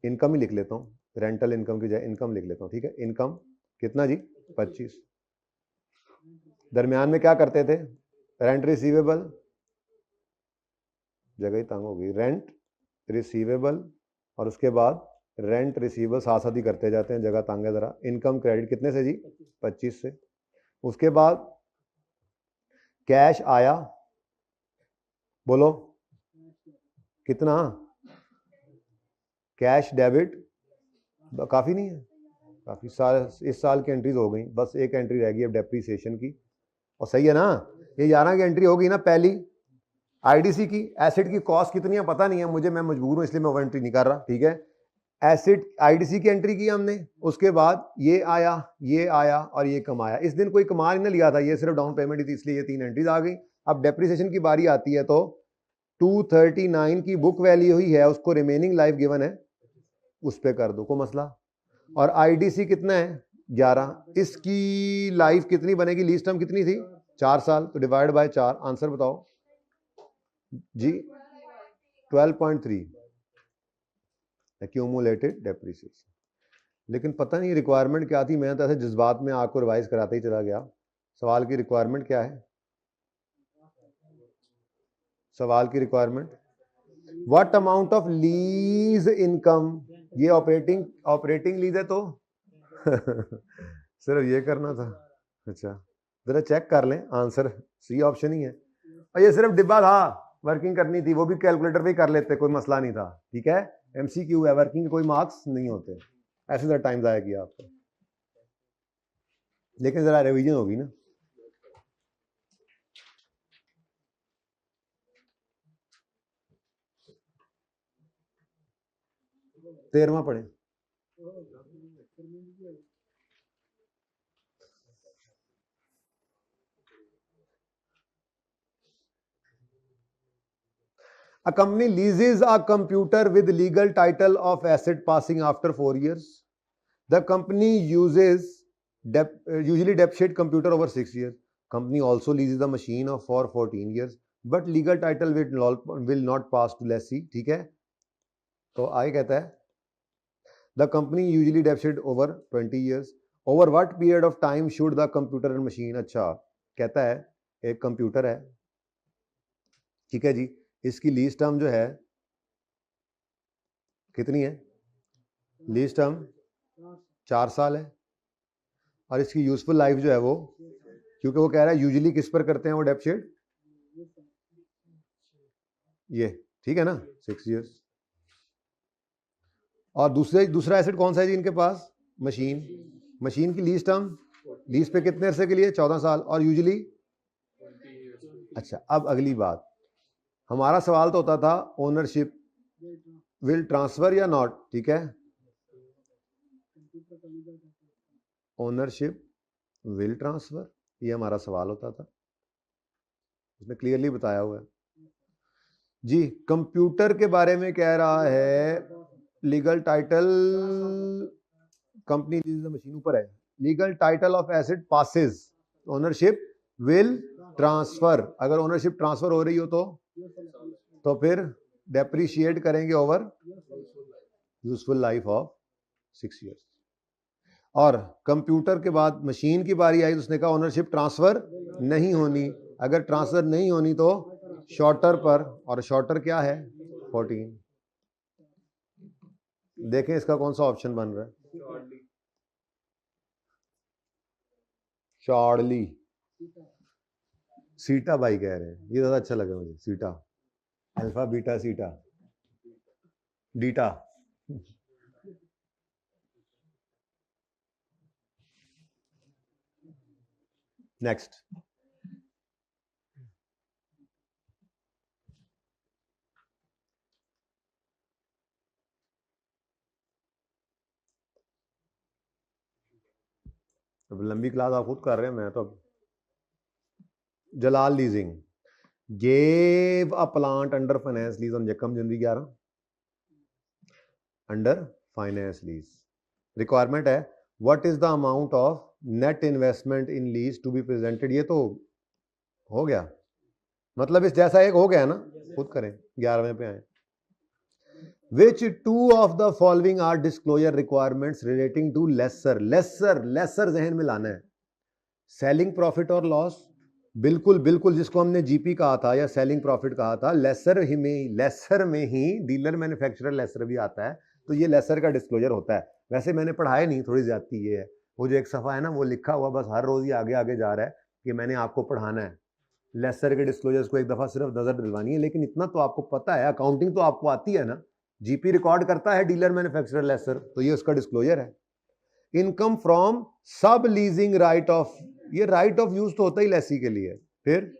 इनकम ही लिख लेता हूँ, रेंटल इनकम की जगह इनकम लिख लेता हूँ, ठीक है? इनकम कितना जी? 25। दरमियान में क्या करते थे? रेंट रिसीवेबल, जगह ही तंग हो गई, रेंट रिसीवेबल, और उसके बाद रेंट रिसीवेबल साथ साथ ही करते जाते हैं, जगह तंग है जरा। इनकम क्रेडिट कितने से जी? 25 से। उसके बाद कैश आया, बोलो कितना? कैश डेबिट काफी नहीं है, काफी साल, इस साल की एंट्रीज हो गई, बस एक एंट्री रह गई अब डेप्रीसिएशन की, और सही है ना? ये 11 की एंट्री होगी ना पहली। आईडीसी की एसेट की कॉस्ट कितनी है पता नहीं है मुझे, मैं मजबूर हूं इसलिए मैं वो एंट्री नहीं कर रहा, ठीक है? एसेट आईडीसी की एंट्री की हमने, उसके बाद ये आया और ये कमाया। इस दिन कोई कमा नहीं लिया था, ये सिर्फ डाउन पेमेंट ही थी, इसलिए ये 3 एंट्रीज आ गई। अब डेप्रीसिएशन की बारी आती है तो 239 की बुक वैल्यू ही है, उसको रिमेनिंग लाइफ गिवन है, उस पर कर दो, कोई मसला। और आईडीसी कितना है? 11, इसकी लाइफ कितनी बनेगी, लीज टर्म कितनी थी 4 साल, तो डिवाइड बाय 4, आंसर बताओ जी 12.3 एक्यूमुलेटेड डेप्रिसिएशन। लेकिन पता नहीं रिक्वायरमेंट क्या थी, मैं तो ऐसे जज्बात में आपको रिवाइज कराते ही चला गया। सवाल की रिक्वायरमेंट क्या है, सवाल की requirement what amount of lease income, ये ऑपरेटिंग लीज है तो सिर्फ ये करना था। अच्छा जरा चेक कर लें, आंसर सी ऑप्शन ही है, और ये सिर्फ डिब्बा था, वर्किंग करनी थी, वो भी कैलकुलेटर पे ही कर लेते, कोई मसला नहीं था। ठीक है, एमसीक्यू है, वर्किंग के कोई मार्क्स नहीं होते, ऐसे जरा टाइम ज़ाया किया आपको, लेकिन जरा रिवीजन होगी ना। तेरहवां पढ़े, A company leases a computer with legal title of asset passing after 4 years. The company usually depreciate computer over 6 years. Company also leases the machine for 14 years, but legal title will not pass to lessee. ठीक है, तो आगे कहता है the company usually depreciate over 20 years. Over what period of time should the computer and machine, अच्छा कहता है एक कंप्यूटर है, ठीक है जी, इसकी लीज टर्म जो है कितनी है, लीज टर्म 4 साल है, और इसकी यूजफुल लाइफ जो है वो, क्योंकि वो कह रहा है यूजुअली किस पर करते हैं वो डेप्रिसिएट, ये ठीक है ना 6 years। और दूसरा एसेट कौन सा है जी इनके पास, मशीन की लीज टर्म, लीज पे कितने अरसे के लिए 14 साल, और यूजुअली, अच्छा अब अगली बात, हमारा सवाल तो होता था ओनरशिप विल ट्रांसफर या नॉट, ठीक है, ओनरशिप विल ट्रांसफर, ये हमारा सवाल होता था, उसने क्लियरली बताया हुआ है जी। कंप्यूटर के बारे में कह रहा है लीगल टाइटल, कंपनी मशीन ऊपर है, legal title of asset passes, ownership will transfer, अगर ओनरशिप ट्रांसफर हो रही हो तो फिर डेप्रिशिएट करेंगे over useful life of 6 years। और कंप्यूटर के बाद मशीन की बारी आई तो उसने कहा ओनरशिप ट्रांसफर नहीं होनी, अगर ट्रांसफर नहीं होनी तो शॉर्टर पर, और शॉर्टर क्या है 14। देखें इसका कौन सा ऑप्शन बन रहा है, चार्ली, सीटा भाई कह रहे हैं, ये ज्यादा अच्छा लगा मुझे, सीटा, अल्फा बीटा सीटा डीटा। नेक्स्ट, अब लंबी क्लास आप खुद कर रहे हैं, मैं तो Jalal leasing gave a plant under finance lease on जकम जनवरी 11 अंडर फाइनेंस लीज। रिक्वायरमेंट है what is the amount of net investment in lease to be presented, ये तो हो गया, मतलब इस जैसा एक हो गया ना, खुद करें 11वें पे आए। Which two of the following are disclosure requirements relating to lesser जहन में लाना है, सेलिंग प्रॉफिट और लॉस, बिल्कुल बिल्कुल जिसको हमने जीपी कहा था या सेलिंग प्रॉफिट कहा था, लेसर में ही डीलर मैन्युफैक्चरर लेसर भी आता है, तो ये लेसर का डिस्क्लोजर होता है। वैसे मैंने पढ़ाया नहीं, थोड़ी ज्यादती ये है, वो जो एक सफ़ा है ना वो लिखा हुआ बस हर रोज ही आगे आगे जा रहा है कि मैंने आपको पढ़ाना है, लेसर के डिस्क्लोजर्स को एक दफा सिर्फ नजर दिलवानी है, लेकिन इतना तो आपको पता है, अकाउंटिंग तो आपको आती है ना, जीपी रिकॉर्ड करता है डीलर मैन्युफैक्चरर लेसर, तो ये उसका डिस्क्लोजर है। Income from sub leasing right of, ये राइट ऑफ यूज तो होता ही लेसी के लिए। फिर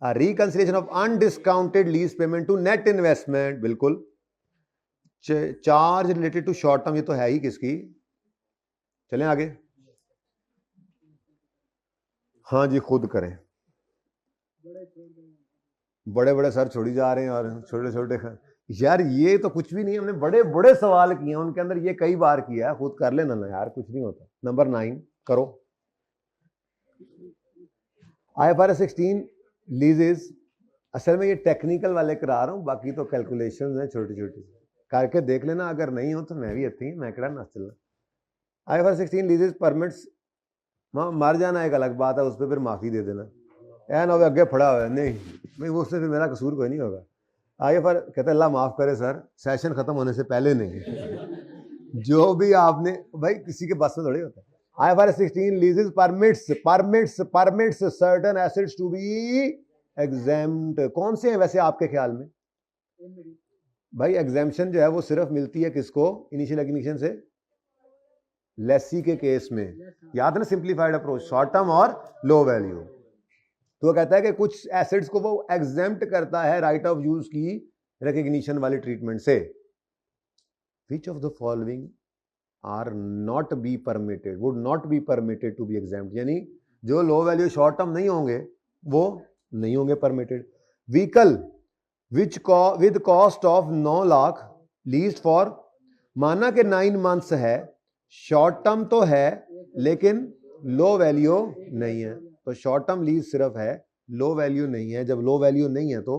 reconciliation of undiscounted lease payment to net investment, बिल्कुल। Charge related to short term, ये तो है ही किसकी, चलें आगे, हाँ जी खुद करें, बड़े बड़े सर छोड़ी जा रहे हैं और छोटे छोटे यार ये तो कुछ भी नहीं, हमने बड़े बड़े सवाल किए हैं, उनके अंदर ये कई बार किया है, खुद कर लेना ना यार, कुछ नहीं होता। नंबर 9 करो। IFRS 16 लीजेस, असल में ये टेक्निकल वाले करा रहा हूँ, बाकी तो कैलकुलेशंस हैं छोटी छोटी, करके देख लेना, अगर नहीं हो तो मैं भी अच्छी मैं कड़ा ना चलना। IFRS 16 लीजेस परमिट्स, मर जाना एक अलग बात है, उस पर फिर माफ़ी दे देना, ऐ ना अगे फड़ा हुआ नहीं भाई, वो उससे फिर मेरा कसूर कोई नहीं होगा। IFR कहते अल्लाह माफ़ करे सर, सेशन ख़त्म होने से पहले नहीं जो भी आपने, भाई किसी के बस में थोड़ी होता है। IFRS 16 leases permits certain assets to be exempt। कौन से हैं वैसे आपके ख्याल में? भाई एग्जाम्पशन जो है वो सिर्फ मिलती है किसको? इनिशियल इग्निशन से लेसी के केस में, याद है ना, सिंप्लीफाइड अप्रोच, शॉर्ट टर्म और लो वैल्यू। तो वो कहता है कि कुछ एसेट्स को वो एग्जेम्प्ट करता है राइट ऑफ यूज की रिकग्निशन वाले ट्रीटमेंट से। Which of the following are not be permitted, would not be permitted to be exempt, यानी जो लो वैल्यू शॉर्ट टर्म नहीं होंगे वो नहीं होंगे permitted. Vehicle which with cost of 9 lakh lease for, माना कि 9 मंथ्स है, शॉर्ट टर्म तो है लेकिन लो वैल्यू नहीं है, तो शॉर्ट टर्म लीज सिर्फ है, लो वैल्यू नहीं है। जब लो वैल्यू नहीं है तो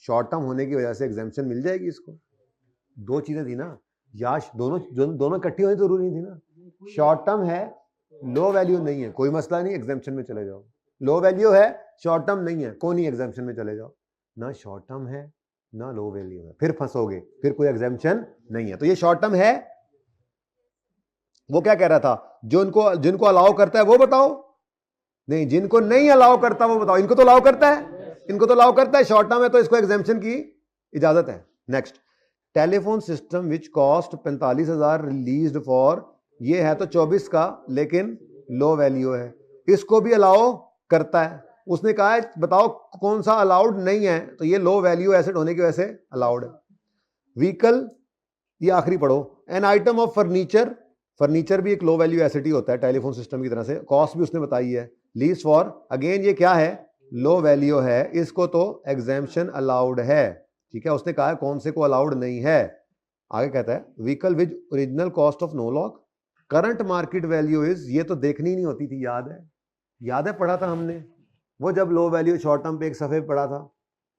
शॉर्ट टर्म होने की वजह से एग्जेम्पशन मिल जाएगी इसको। दो चीजें थी ना, या दोनों इकट्ठी होनी जरूरी नहीं थी ना। शॉर्ट टर्म है, लो वैल्यू नहीं है, कोई मसला नहीं, एग्जेम्पशन में चले जाओ। लो वैल्यू है, शॉर्ट टर्म नहीं है, कोई नहीं, एग्जेम्पशन में चले जाओ। ना शॉर्ट टर्म है ना लो वैल्यू है, फिर फंसोगे, फिर कोई एग्जेम्पशन नहीं है। तो ये शॉर्ट टर्म है। वो क्या कह रहा था, जो जिनको अलाउ करता है वो बताओ, नहीं जिनको नहीं अलाउ करता वो बताओ। इनको तो अलाउ करता है, इनको तो अलाउ करता है, शॉर्ट टर्म है तो इसको एग्जेम्पशन की इजाजत है। Next, telephone system which cost 45,000 released for, ये है तो 24 का लेकिन लो वैल्यू है, इसको भी अलाउ करता है। उसने कहा है बताओ कौन सा अलाउड नहीं है, तो ये लो वैल्यू एसेट होने की वजह से अलाउड है। व्हीकल, ये आखिरी पढ़ो। An item of furniture, furniture भी एक लो वैल्यू एसेट ही होता है टेलीफोन सिस्टम की तरह से, कॉस्ट भी उसने बताई है। लीज फॉर, अगेन ये क्या है, लो वैल्यू है, इसको तो एग्जेम्पशन अलाउड है, ठीक है। उसने कहा है कौन से को अलाउड नहीं है। आगे कहता है vehicle with original cost of 9 lakh, current market value is, ये तो देखनी नहीं होती थी, याद है पढ़ा था हमने, वो जब लो वैल्यू शॉर्ट टर्म पे एक सफ़े पढ़ा था।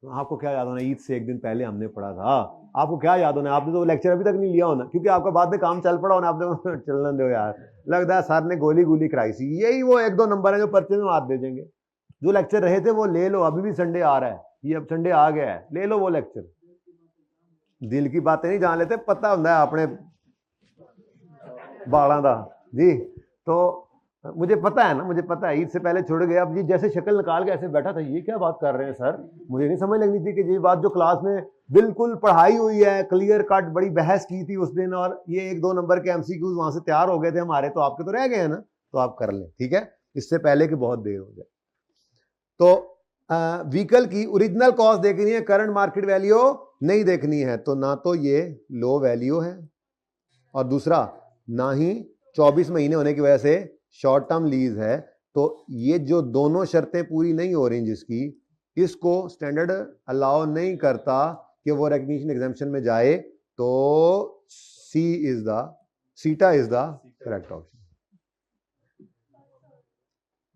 तो आपको क्या याद होना, ईद से एक दिन पहले हमने पढ़ा था, आपको क्या याद होना, आपने तो लेक्चर अभी तक नहीं लिया होना, क्योंकि आपका बाद में काम चल पड़ा होना, आपने चलना दो यार, लगता है सर ने गोली गोली कराई सी। यही वो 1-2 नंबर है जो पर्चे में हाथ दे देंगे। जो लेक्चर रहे थे वो ले लो, अभी भी संडे आ रहा है, ये अब संडे आ गया है, ले लो वो लेक्चर। दिल की बातें नहीं जान लेते, पता होता है अपने बाला दा जी। तो मुझे पता है ना, मुझे पता है, ईद से पहले छोड़ गए। अब जी जैसे शक्ल निकाल के ऐसे बैठा था, ये क्या बात कर रहे हैं सर, मुझे नहीं समझ लगनी थी कि ये बात जो क्लास में बिल्कुल पढ़ाई हुई है, क्लियर कट, बड़ी बहस की थी उस दिन, और ये 1-2 नंबर के MCQs वहां से तैयार हो गए थे हमारे, तो आपके तो रह गए हैं ना, तो आप कर लें, ठीक है, इससे पहले कि बहुत देर हो जाए। तो व्हीकल की ओरिजिनल कॉस्ट देखनी है, करंट मार्केट वैल्यू नहीं देखनी है, तो ना तो ये लो वैल्यू है, और दूसरा ना ही 24 महीने होने की वजह से शॉर्ट टर्म लीज है। तो ये जो दोनों शर्तें पूरी नहीं हो रही जिसकी, इसको स्टैंडर्ड अलाउ नहीं करता कि वो रिकग्निशन एग्जाम्पशन में जाए, तो सीटा इज द करेक्ट ऑप्शन।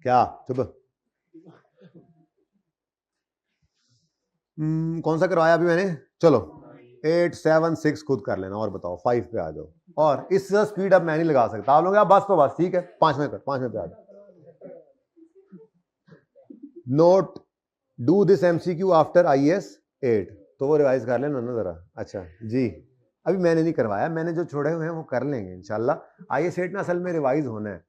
क्या चुप, कौन सा करवाया अभी मैंने, चलो 8, 7, 6 खुद कर लेना, और बताओ 5 पे आ जाओ। और इस स्पीड अब मैं नहीं लगा सकता, आप लोग बस तो बस ठीक है, 5 में पे आ जाओ। Note, do this MCQ after IAS 8, तो वो रिवाइज कर लेना ना जरा। अच्छा जी, अभी मैंने नहीं करवाया, मैंने जो छोड़े हुए हैं वो कर लेंगे इंशाल्लाह। IAS 8 ना असल में रिवाइज होना है।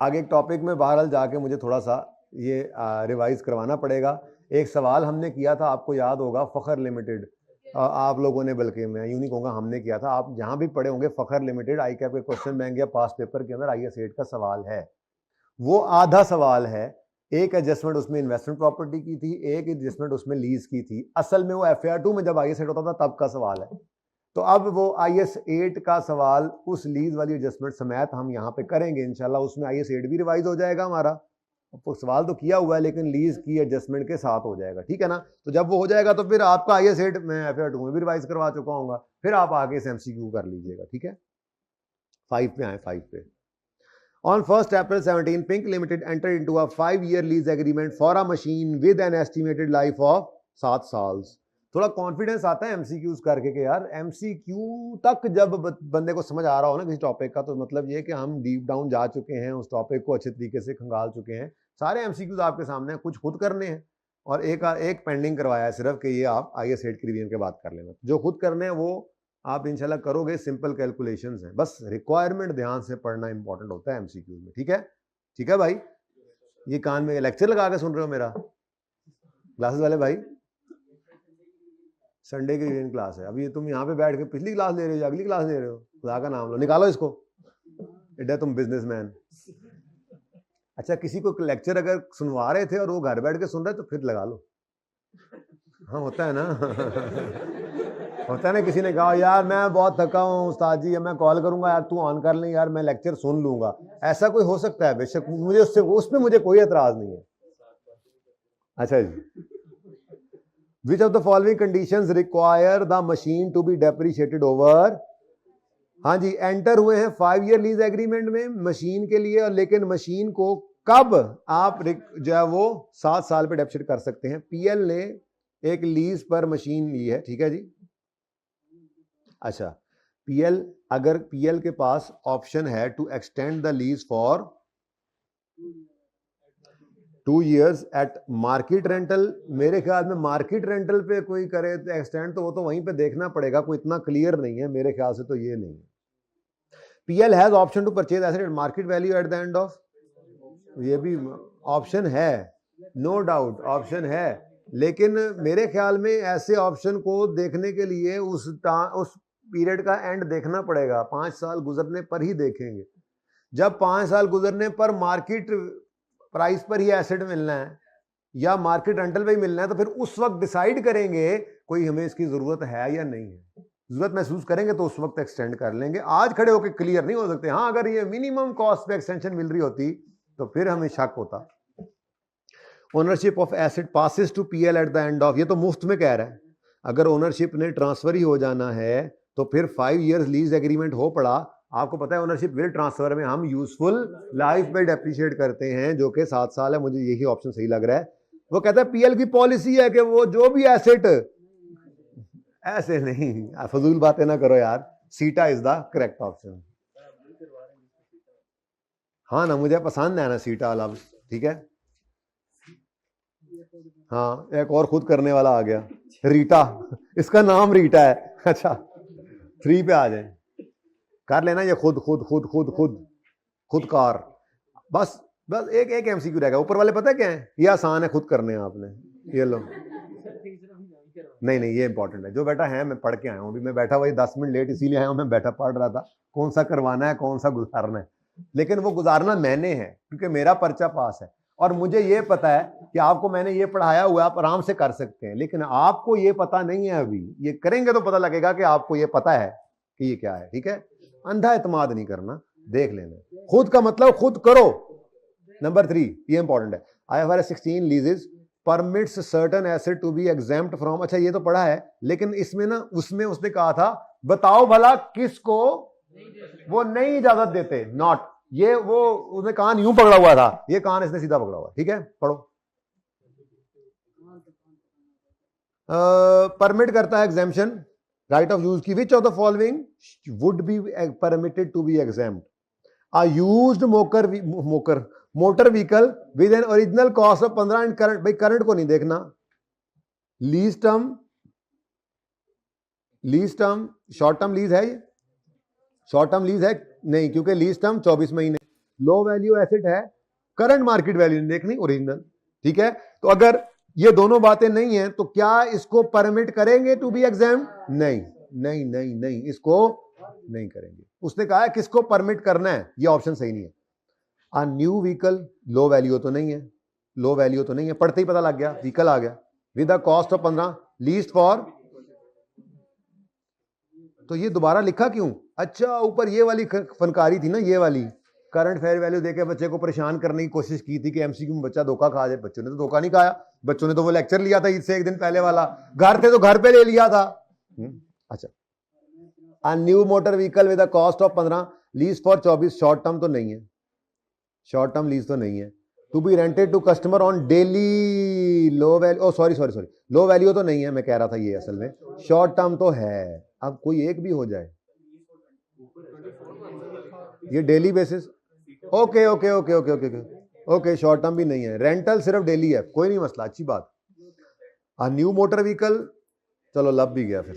आगे एक टॉपिक में बहरहाल जाके मुझे थोड़ा सा ये रिवाइज करवाना पड़ेगा। एक सवाल हमने किया था, आपको याद होगा, फ़खर लिमिटेड, आप लोगों ने, बल्कि मैं यूं नहीं कहूँगा हमने किया था, आप जहाँ भी पढ़े होंगे, फ़खर लिमिटेड आई कैप के क्वेश्चन बैंक या पास पेपर के अंदर IAS 8 का सवाल है। वो आधा सवाल है, एक एडजस्टमेंट उसमें इन्वेस्टमेंट प्रॉपर्टी की थी, एक एडजस्टमेंट उसमें लीज की थी। असल में वो FAR 2 में जब IAS 8 होता था तब का सवाल है। तो अब वो IAS 8 का सवाल उस लीज वाली एडजस्टमेंट समेत हम यहाँ पे करेंगे इंशाल्लाह, उसमें IAS 8 भी रिवाइज हो जाएगा हमारा, सवाल तो किया हुआ है लेकिन लीज की एडजस्टमेंट के साथ हो जाएगा, ठीक है ना। तो जब वो हो जाएगा तो फिर आपका आईए सेट मैं FAR 2 में भी रिवाइज करवा चुका हूँ, फिर आप आगे से MCQ कर लीजिएगा, ठीक है। 5 पे आए, 5 पे। On 1st April 17, Pink Limited entered into a 5-year lease agreement for a machine with an estimated life of 7 साल। थोड़ा कॉन्फिडेंस आता है MCQs करके कि यार MCQ तक जब बंदे को समझ आ रहा हो ना किसी टॉपिक का, तो मतलब ये कि हम डीप डाउन जा चुके हैं, उस टॉपिक को अच्छे तरीके से खंगाल चुके हैं। सारे MCQs आपके सामने हैं, कुछ खुद करने हैं और एक पेंडिंग करवाया है सिर्फ कि ये आप आईए सेट की रिवीजन के बाद कर लेना। जो खुद करने हैं वो आप इंशाल्लाह करोगे, सिंपल कैलकुलेशंस हैं, बस रिक्वायरमेंट ध्यान से पढ़ना इंपॉर्टेंट होता है MCQ में, ठीक है। ठीक है भाई, ये कान में लेक्चर लगा के सुन रहे हो मेरा? क्लासेस वाले भाई, संडे की रिवीजन क्लास है। अभी तुम यहाँ पे बैठ के पिछली क्लास ले रहे हो, अगली क्लास ले रहे हो, खुदा का नाम लो, निकालो इसको, इधर तुम बिजनेसमैन। अच्छा, किसी को लेक्चर अगर सुनवा रहे थे और वो घर बैठ के सुन रहे तो फिर लगा लो। हाँ होता है ना होता है ना, किसी ने कहा यार मैं बहुत थका हूँ उस्ताद जी, मैं कॉल करूंगा यार तू ऑन कर ले यार, मैं लेक्चर सुन लूंगा। ऐसा कोई हो सकता है, बेशक मुझे उसमें मुझे कोई एतराज नहीं है। अच्छा जी, which of the following conditions require the machine to be depreciated over. हाँ जी, एंटर हुए हैं 5 ईयर लीज एग्रीमेंट में मशीन के लिए, और लेकिन मशीन को कब आप जो है वो 7 साल पे डेप्रिशिएट कर सकते हैं। PL ने एक लीज पर मशीन ली है, ठीक है जी। अच्छा, PL अगर PL के पास ऑप्शन है to extend the lease for 2 years at market rental, मेरे ख्याल में मार्केट रेंटल पे कोई करे तो एक्सटेंड, तो वो तो वहीं पे देखना पड़ेगा, कोई इतना क्लियर नहीं है मेरे ख्याल से, तो ये नहीं है। PL has option to purchase asset at market value at the end of, ये भी ऑप्शन है, नो डाउट ऑप्शन है, लेकिन मेरे ख्याल में ऐसे ऑप्शन को देखने के लिए उस पीरियड का एंड देखना पड़ेगा, 5 साल गुजरने पर ही देखेंगे। जब 5 साल गुजरने पर मार्केट प्राइस पर ही एसेट मिलना है या मार्केट रेंटल पे ही मिलना है, तो फिर उस वक्त डिसाइड करेंगे कोई हमें इसकी जरूरत है या नहीं है। जरूरत महसूस करेंगे तो उस वक्त एक्सटेंड कर लेंगे, आज खड़े होकर क्लियर नहीं हो सकते। हाँ, अगर ये मिनिमम कॉस्ट पे एक्सटेंशन मिल रही होती तो फिर हमें शक होता। Ownership of asset passes to PL at the end of, ये तो मुफ्त में कह रहा है, अगर ओनरशिप ने ट्रांसफर ही हो जाना है तो फिर 5 इयर्स लीज एग्रीमेंट हो पड़ा। आपको पता है ओनरशिप विल ट्रांसफर में हम यूजफुल लाइफ पे डेप्रिशिएट करते हैं, जो कि 7 साल है, मुझे यही ऑप्शन सही लग रहा है। वो कहता है PL की पॉलिसी है कि वो जो भी एसेट, ऐसे नहीं, फजूल बातें ना करो यार, सीटा इज द करेक्ट ऑप्शन। हाँ ना, मुझे पसंद है ना सीटा वाला, ठीक है। हाँ, एक और खुद करने वाला आ गया, रीटा, इसका नाम रीटा है। अच्छा, 3 पे आ जाए, कर लेना ये खुद खुद खुद खुद खुद खुद कार। बस बस एक MCQ रहेगा, ऊपर वाले पता है क्या है, ये आसान है, खुद करने हैं आपने, ये लो। नहीं, ये इंपॉर्टेंट है, जो बेटा है, मैं पढ़ के आया हूँ, अभी मैं बैठा वही 10 मिनट लेट इसीलिए आया हूँ, मैं बैठा पढ़ रहा था कौन सा करवाना है कौन सा गुजारना है, लेकिन वो गुजारना मैंने है क्योंकि मेरा पर्चा पास है और मुझे ये पता है कि आपको मैंने ये पढ़ाया हुआ है, आप आराम से कर सकते हैं, लेकिन आपको ये पता नहीं है, अभी ये करेंगे तो पता लगेगा कि आपको ये पता है कि ये क्या है, ठीक है। अंधा एतमाद नहीं करना, देख लेना, खुद का मतलब खुद करो। नंबर 3, ये इंपॉर्टेंट है, IFRS 16 leases permits certain asset to be exempt from. अच्छा, ये तो पढ़ा है, लेकिन इसमें ना उसमें उसने कहा था बताओ भला किसको वो नहीं इजाजत देते, नॉट, ये वो उसने कान यूं पकड़ा हुआ था, ये कान इसने सीधा पकड़ा हुआ, ठीक है। पढ़ो, परमिट करता है एग्जेम्पशन राइट ऑफ यूज की, which of the following would be permitted to be exempt. A used motor vehicle with an original cost of 15 and current, भाई करंट को नहीं देखना। Lease term short term lease है, ये short term lease है नहीं, क्योंकि लीज टर्म 24 महीने। लो वैल्यू एसेट है, करंट मार्केट वैल्यू नहीं देखनी, ओरिजिनल, ठीक है। तो अगर ये दोनों बातें नहीं है तो क्या इसको परमिट करेंगे टू बी एग्जाम्ड? नहीं, इसको नहीं करेंगे। उसने कहा है किसको परमिट करना है, ये ऑप्शन सही नहीं है। A new vehicle, low value तो नहीं है, पढ़ते ही पता लग गया, व्हीकल आ गया, with the cost of 15, leased for, तो ये दोबारा लिखा क्यों? अच्छा, ऊपर ये वाली फनकारी थी ना, ये वाली करंट फेयर वैल्यू देके बच्चे को परेशान करने की कोशिश की थी कि एमसीक्यू में बच्चा धोखा खा जाए। बच्चों ने तो धोखा नहीं खाया, बच्चों ने तो वो लेक्चर लिया था इससे एक दिन पहले वाला, घर थे तो घर पे ले लिया था। अच्छा, a new motor vehicle with a cost of 15, lease for 24, short term तो नहीं है, शॉर्ट टर्म लीज तो नहीं है। To be rented to customer on daily low value, oh sorry sorry sorry, low value तो नहीं है, मैं कह रहा था ये असल में शॉर्ट टर्म तो है। अब कोई एक भी हो जाए, ये daily basis, okay okay okay okay okay okay, short term भी नहीं है, रेंटल सिर्फ डेली है, कोई नहीं मसला, अच्छी बात। अ न्यू मोटर व्हीकल, चलो लब भी गया फिर,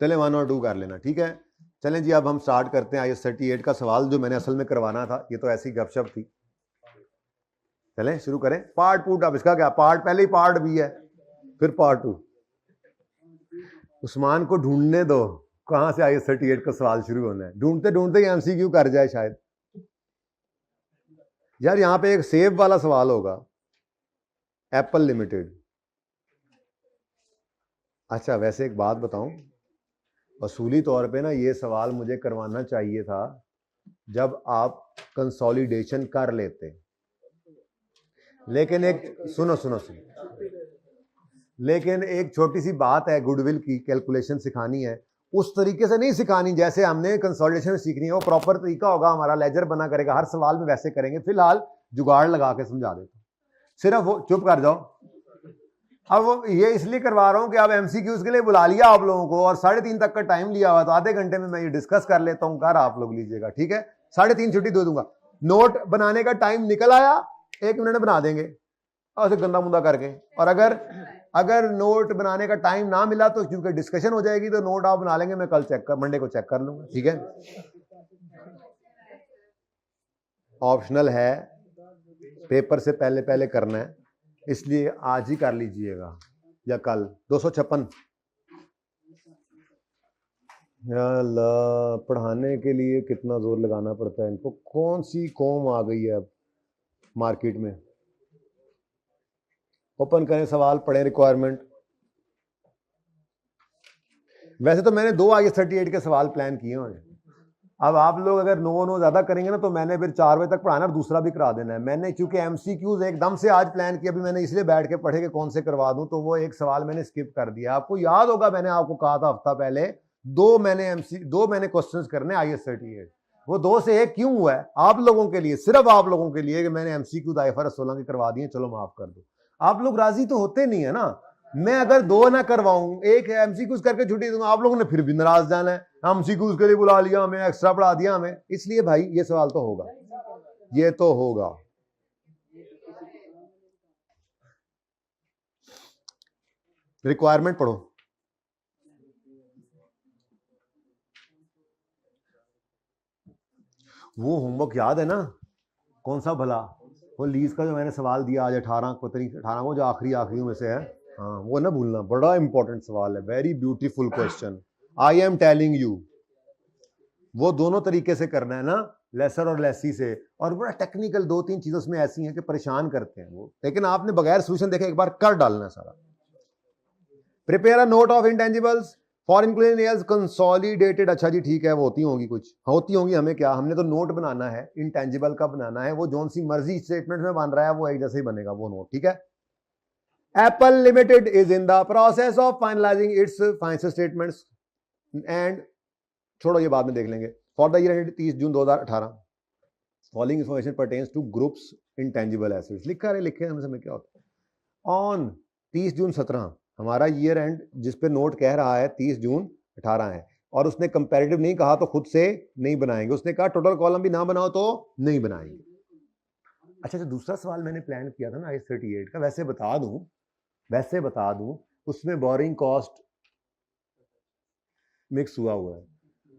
चले 1 और 2 कर लेना, ठीक है। चलें जी, अब हम स्टार्ट करते हैं IAS 38 का सवाल जो मैंने असल में करवाना था, ये तो ऐसी गपशप थी। चलें शुरू करें पार्ट टू। अब इसका क्या, पार्ट पहले ही पार्ट भी है, फिर पार्ट 2। उस्मान को ढूंढने दो कहां से IAS 38 का सवाल शुरू होना है, ढूंढते ढूंढते ही MCQ कर जाए शायद। यार यहां पे एक सेव वाला सवाल होगा, एप्पल लिमिटेड। अच्छा वैसे एक बात बताऊं, असूली तौर पे ना ये सवाल मुझे करवाना चाहिए था जब आप कंसोलिडेशन कर लेते, लेकिन एक सुनो सुनो सुनो, लेकिन एक छोटी सी बात है, गुडविल की कैलकुलेशन सिखानी है, उस तरीके से नहीं सिखानी जैसे हमने कंसोलिडेशन में सीखनी है। वो प्रॉपर तरीका होगा हमारा, लेजर बना करेगा, हर सवाल में वैसे करेंगे। फिलहाल जुगाड़ लगा के समझा देता, सिर्फ वो चुप कर जाओ। अब वो ये इसलिए करवा रहा हूं कि अब MCQs के लिए बुला लिया आप लोगों को और 3:30 तक का टाइम लिया हुआ, तो आधे घंटे में मैं ये डिस्कस कर लेता हूं, कर आप लोग लीजिएगा, ठीक है। 3:30 छुट्टी दे दूंगा। नोट बनाने का टाइम निकल आया, 1 मिनट बना देंगे और गंदा मुंदा करके, और अगर नोट बनाने का टाइम ना मिला तो क्योंकि डिस्कशन हो जाएगी तो नोट आप बना लेंगे, मैं कल मंडे को चेक कर लूंगा, ठीक है। ऑप्शनल है, पेपर से पहले पहले करना है, इसलिए आज ही कर लीजिएगा या कल। 256 पढ़ाने के लिए कितना जोर लगाना पड़ता है इनको, कौन सी कौम आ गई है अब मार्केट में। ओपन करें सवाल, पढ़ें रिक्वायरमेंट। वैसे तो मैंने 2 IAS 38 के सवाल प्लान किए हैं। अब आप लोग अगर 9 ज्यादा करेंगे ना तो मैंने फिर 4 बजे तक पढ़ाना और दूसरा भी करा देना है। मैंने चूंकि MCQs एकदम से आज प्लान किया, अभी मैंने इसलिए बैठ के पढ़े कि कौन से करवा दूं, तो वो एक सवाल मैंने स्किप कर दिया। आपको याद होगा मैंने आपको कहा था हफ्ता पहले 2 मैंने क्वेश्चंस करने IAS 38, वो 2 से 1 क्यों हुआ है? आप लोगों के लिए, सिर्फ आप लोगों के लिए कि मैंने MCQ IFRS 16 के करवा दिए, चलो माफ कर दो। आप लोग राजी तो होते नहीं है ना। मैं अगर 2 ना करवाऊं, 1 MCQs करके छुट्टी दूंगा, आप लोगों ने फिर भी नाराज जाना है, MCQs के लिए बुला लिया हमें, एक्स्ट्रा पढ़ा दिया हमें। इसलिए भाई ये सवाल तो होगा, ये तो होगा। रिक्वायरमेंट पढ़ो। वो होमवर्क याद है ना, कौन सा भला, वो लीज का जो मैंने सवाल दिया आज 18 को, जो आखिरी में से है, हाँ वो ना भूलना, बड़ा इंपॉर्टेंट सवाल है, very beautiful question, I am telling you. वो दोनों तरीके से करना है ना, लेसर और लेसी से, और बड़ा टेक्निकल 2-3 चीजें उसमें ऐसी हैं कि परेशान करते हैं वो, लेकिन आपने बगैर सोल्यूशन देखे एक बार कर डालना है सारा। Prepare a note of intangibles for inclusion as consolidated. अच्छा जी ठीक है, वो होती होंगी, हमें क्या, हमने तो नोट बनाना है, इंटेंजिबल का बनाना है, वो जोन सी मर्जी स्टेटमेंट में बन रहा है वो एक जैसे ही बनेगा वो नोट, ठीक है। Apple limited is in the process of finalising its financial statements and, छोड़ो ये बाद में देख लेंगे, for the year 30 June 2018 following information pertains to groups intangible assets. लिखे हमें क्या होता है। ऑन 30 जून 17 हमारा ईयर एंड जिस पे नोट कह रहा है 30 जून 18 है, और उसने कंपैरेटिव नहीं कहा तो खुद से नहीं बनाएंगे, उसने कहा टोटल कॉलम भी ना बनाओ तो नहीं बनाएंगे। अच्छा, जो दूसरा सवाल मैंने प्लान किया था ना IAS 38 का, वैसे बता दूं उसमें बोरिंग कॉस्ट मिक्स हुआ है।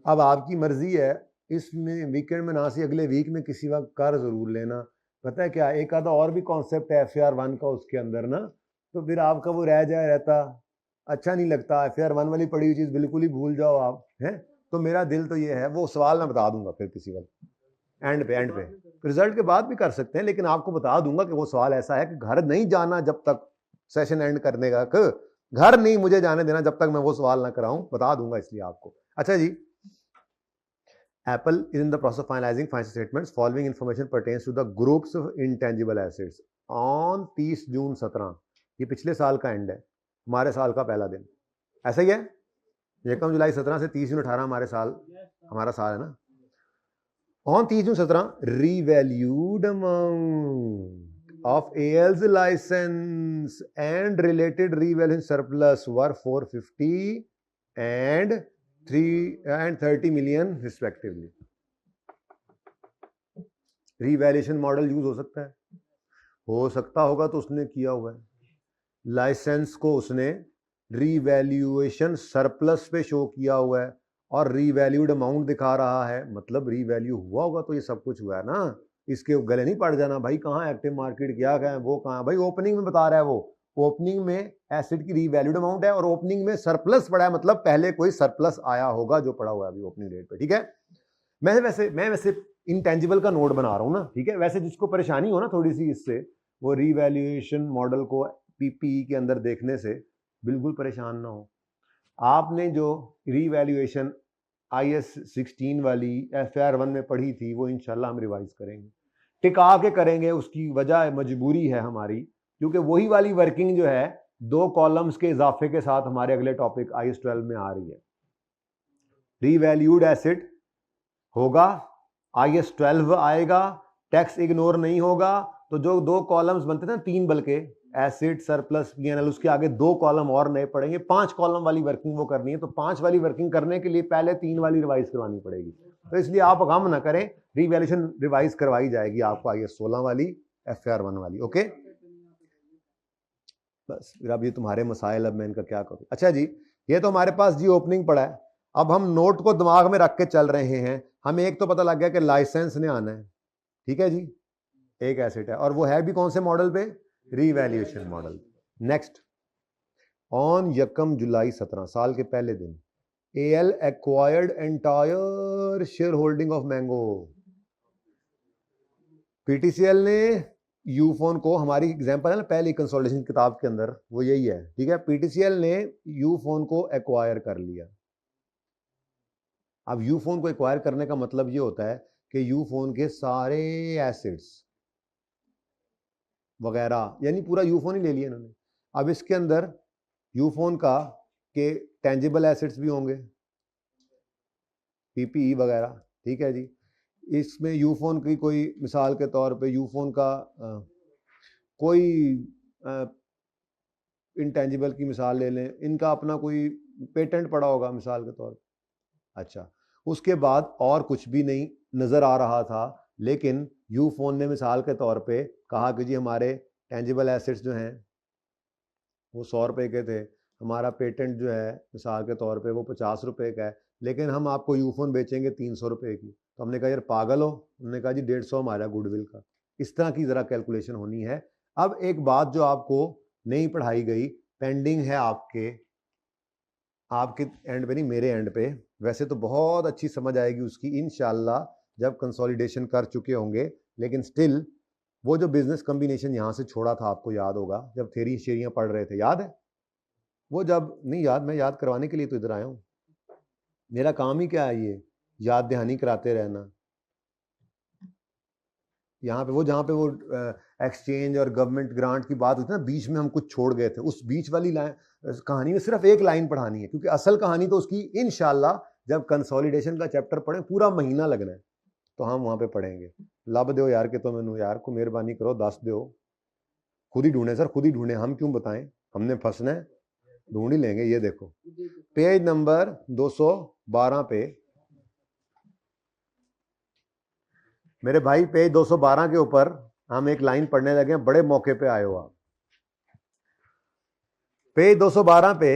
अब आपकी मर्जी है, इसमें वीकेंड में ना सी अगले वीक में किसी वक्त कर जरूर लेना। पता है क्या, एक आधा और भी कॉन्सेप्ट है FAR 1 का उसके अंदर ना, तो फिर आपका वो रहता, अच्छा नहीं लगता। FAR 1 वाली पढ़ी हुई चीज बिल्कुल ही भूल जाओ आप, हैं। तो मेरा दिल तो ये है, वो सवाल मैं बता दूंगा फिर किसी वक्त एंड पे रिजल्ट के बाद भी कर सकते हैं, लेकिन आपको बता दूंगा कि वो सवाल ऐसा है कि घर नहीं जाना जब तक सेशन एंड करने का, घर नहीं मुझे जाने देना जब तक मैं वो सवाल ना कराऊं, बता दूंगा इसलिए आपको। अच्छा जी, Apple is in the process of finalizing financial statements. Following information pertains to the groups of intangible assets. On 30 जून 17, ये पिछले साल का एंड है, हमारे साल का पहला दिन, ऐसा ही है। 1 जुलाई 17 से 30 जून 18 हमारा साल है ना। On 30 June 17, revalued amount of AL's license and related revaluation surplus were 450 and 30 million respectively. Revaluation model use हो सकता होगा तो उसने किया हुआ है। लाइसेंस को उसने रीवैल्यूएशन सरप्लस पे शो किया हुआ है और रीवैल्यूड अमाउंट दिखा रहा है, मतलब रीवैल्यू हुआ होगा तो ये सब कुछ हुआ है ना। इसके गले नहीं पड़ जाना भाई, कहाँ एक्टिव मार्केट क्या है वो कहाँ, भाई ओपनिंग में बता रहा है, वो ओपनिंग में एसेट की रीवैल्यूड अमाउंट है और ओपनिंग में सरप्लस पड़ा है, मतलब पहले कोई सरप्लस आया होगा जो पड़ा हुआ है अभी ओपनिंग डेट पे, ठीक है। मैं वैसे इंटेंजिबल का नोट बना रहा हूँ ना, ठीक है। वैसे जिसको परेशानी हो ना थोड़ी सी इससे, वो रीवैल्यूएशन मॉडल को पीपीई के अंदर देखने से बिल्कुल परेशान ना हो। आपने जो रीवैल्यूएशन IAS 16 वाली FR 1 में पढ़ी थी वो इंशाल्लाह हम रिवाइज करेंगे, टिका के करेंगे। उसकी वजह मजबूरी है हमारी, क्योंकि वही वाली वर्किंग जो है 2 कॉलम्स के इजाफे के साथ हमारे अगले टॉपिक IAS 12 में आ रही है। रीवैल्यूड एसेट होगा, IAS 12 आएगा, टैक्स इग्नोर नहीं होगा, तो जो 2 कॉलम्स बनते थे ना 3 बल्कि एसेट सरप्लस P&L, उसके आगे 2 कॉलम और नए पड़ेंगे। 5 कॉलम वाली वर्किंग वो करनी है, तो 5 वाली वर्किंग करने के लिए पहले 3 वाली रिवाइज करवानी पड़ेगी। तो इसलिए आप गम ना करें, रीवैल्यूएशन रिवाइज करवाई जाएगी आपको IAS 16 वाली, FR 1 वाली, ओके। बस फिर अब ये तुम्हारे मसाइल, अब मैं इनका क्या करूं। अच्छा जी, ये तो हमारे पास जी ओपनिंग पड़ा है। अब हम नोट को दिमाग में रख के चल रहे हैं। हमें एक तो पता लग गया कि लाइसेंस ने आना है, ठीक है जी, एक एसेट है, और वो है भी कौन से मॉडल पे, revaluation model. Next, on 1 July 17 साल के पहले दिन, AL acquired entire share holding of mango. PTCL ने यूफोन को, हमारी एग्जांपल है ना पहली कंसोलिडेशन किताब के अंदर, वो यही है, ठीक है। PTCL ने यूफोन को एक्वायर कर लिया। अब यूफोन को एक्वायर करने का मतलब ये होता है कि यूफोन के सारे एसेट्स वगैरह, यानी पूरा यूफोन ही ले लिया इन्होंने। अब इसके अंदर यूफोन का के टेंजिबल एसेट्स भी होंगे, PPE वगैरह, ठीक है जी। इसमें यूफोन की कोई मिसाल के तौर पे यूफोन का कोई इंटेंजिबल की मिसाल ले लें, इनका अपना कोई पेटेंट पड़ा होगा मिसाल के तौर पे। अच्छा, उसके बाद और कुछ भी नहीं नज़र आ रहा था, लेकिन यूफोन ने मिसाल के तौर पे कहा कि जी हमारे टेंजिबल एसेट्स जो हैं वो 100 रुपये के थे, हमारा पेटेंट जो है मिसाल के तौर पे वो 50 रुपये का है, लेकिन हम आपको यूफोन बेचेंगे 300 रुपये की। तो हमने कहा यार पागल हो, उन्होंने कहा जी 150 हमारा गुडविल का। इस तरह की ज़रा कैलकुलेशन होनी है। अब एक बात जो आपको नहीं पढ़ाई गई, पेंडिंग है आपके एंड पे नहीं, मेरे एंड पे, वैसे तो बहुत अच्छी समझ आएगी उसकी इंशाल्लाह जब कंसोलिडेशन कर चुके होंगे, लेकिन स्टिल वो जो बिजनेस कॉम्बिनेशन यहाँ से छोड़ा था, आपको याद होगा जब थेरी शेरियाँ पढ़ रहे थे, याद है? वो जब नहीं याद, मैं याद करवाने के लिए तो इधर आया हूँ, मेरा काम ही क्या है ये याद दहानी कराते रहना। यहाँ पे वो जहाँ पे वो एक्सचेंज और गवर्नमेंट ग्रांट की बात हुई थी ना, बीच में हम कुछ छोड़ गए थे, उस बीच वाली लाइन कहानी में सिर्फ एक लाइन पढ़ानी है, क्योंकि असल कहानी तो उसकी इंशाल्लाह जब कंसोलिडेशन का चैप्टर पढ़े, पूरा महीना लगना है, तो हम वहाँ पे पढ़ेंगे। लब दो यार के तो मैनू यार को मेहरबानी करो, दस दो, खुद ही ढूंढे सर, खुद ही ढूंढे, हम क्यों बताएं, हमने फंसना है, ढूंढ ही लेंगे। ये देखो पेज नंबर 212 पे मेरे भाई, पेज 212 के ऊपर हम एक लाइन पढ़ने लगे हैं, बड़े मौके पे आए हो आप। पेज 212 पे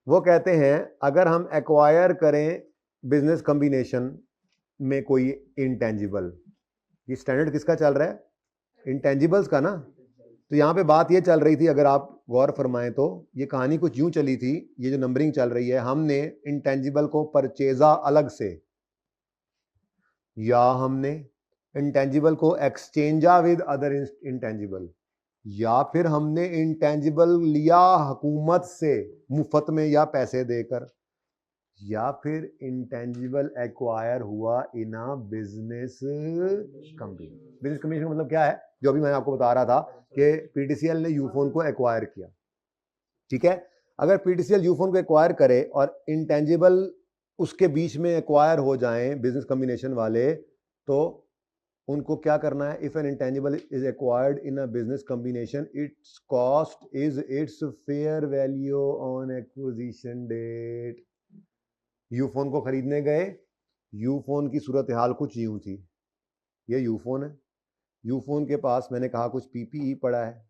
वो कहते हैं अगर हम एक्वायर करें बिजनेस कॉम्बिनेशन में कोई इंटेंजिबल, ये स्टैंडर्ड किसका चल रहा है, इंटेंजिबल्स का ना। तो यहाँ पे बात ये चल रही थी, अगर आप गौर फरमाएं तो ये कहानी कुछ यूं चली थी, ये जो नंबरिंग चल रही है, हमने इंटेंजिबल को परचेजा अलग से, या हमने इंटेंजिबल को एक्सचेंजा विद अदर इंटेंजिबल, या फिर हमने इंटेंजिबल लिया हुकूमत से मुफ्त में या पैसे देकर, या फिर इंटेंजिबल एक्वायर हुआ in a business combination. Business combination मतलब क्या है, जो अभी मैं आपको बता रहा था कि पीटीसीएल ने यूफोन को एक्वायर किया, ठीक है। अगर पीटीसीएल यूफोन को एक्वायर करे और इंटेंजिबल उसके बीच में एक्वायर हो जाएं बिजनेस कम्बिनेशन वाले, तो उनको क्या करना है, if an intangible is acquired in a business combination its cost is its fair value on acquisition date. Ufone को खरीदने गए, यूफोन की सूरत हाल कुछ यूं थी, ये यूफोन है, यूफोन के पास मैंने कहा कुछ पीपीई पड़ा है,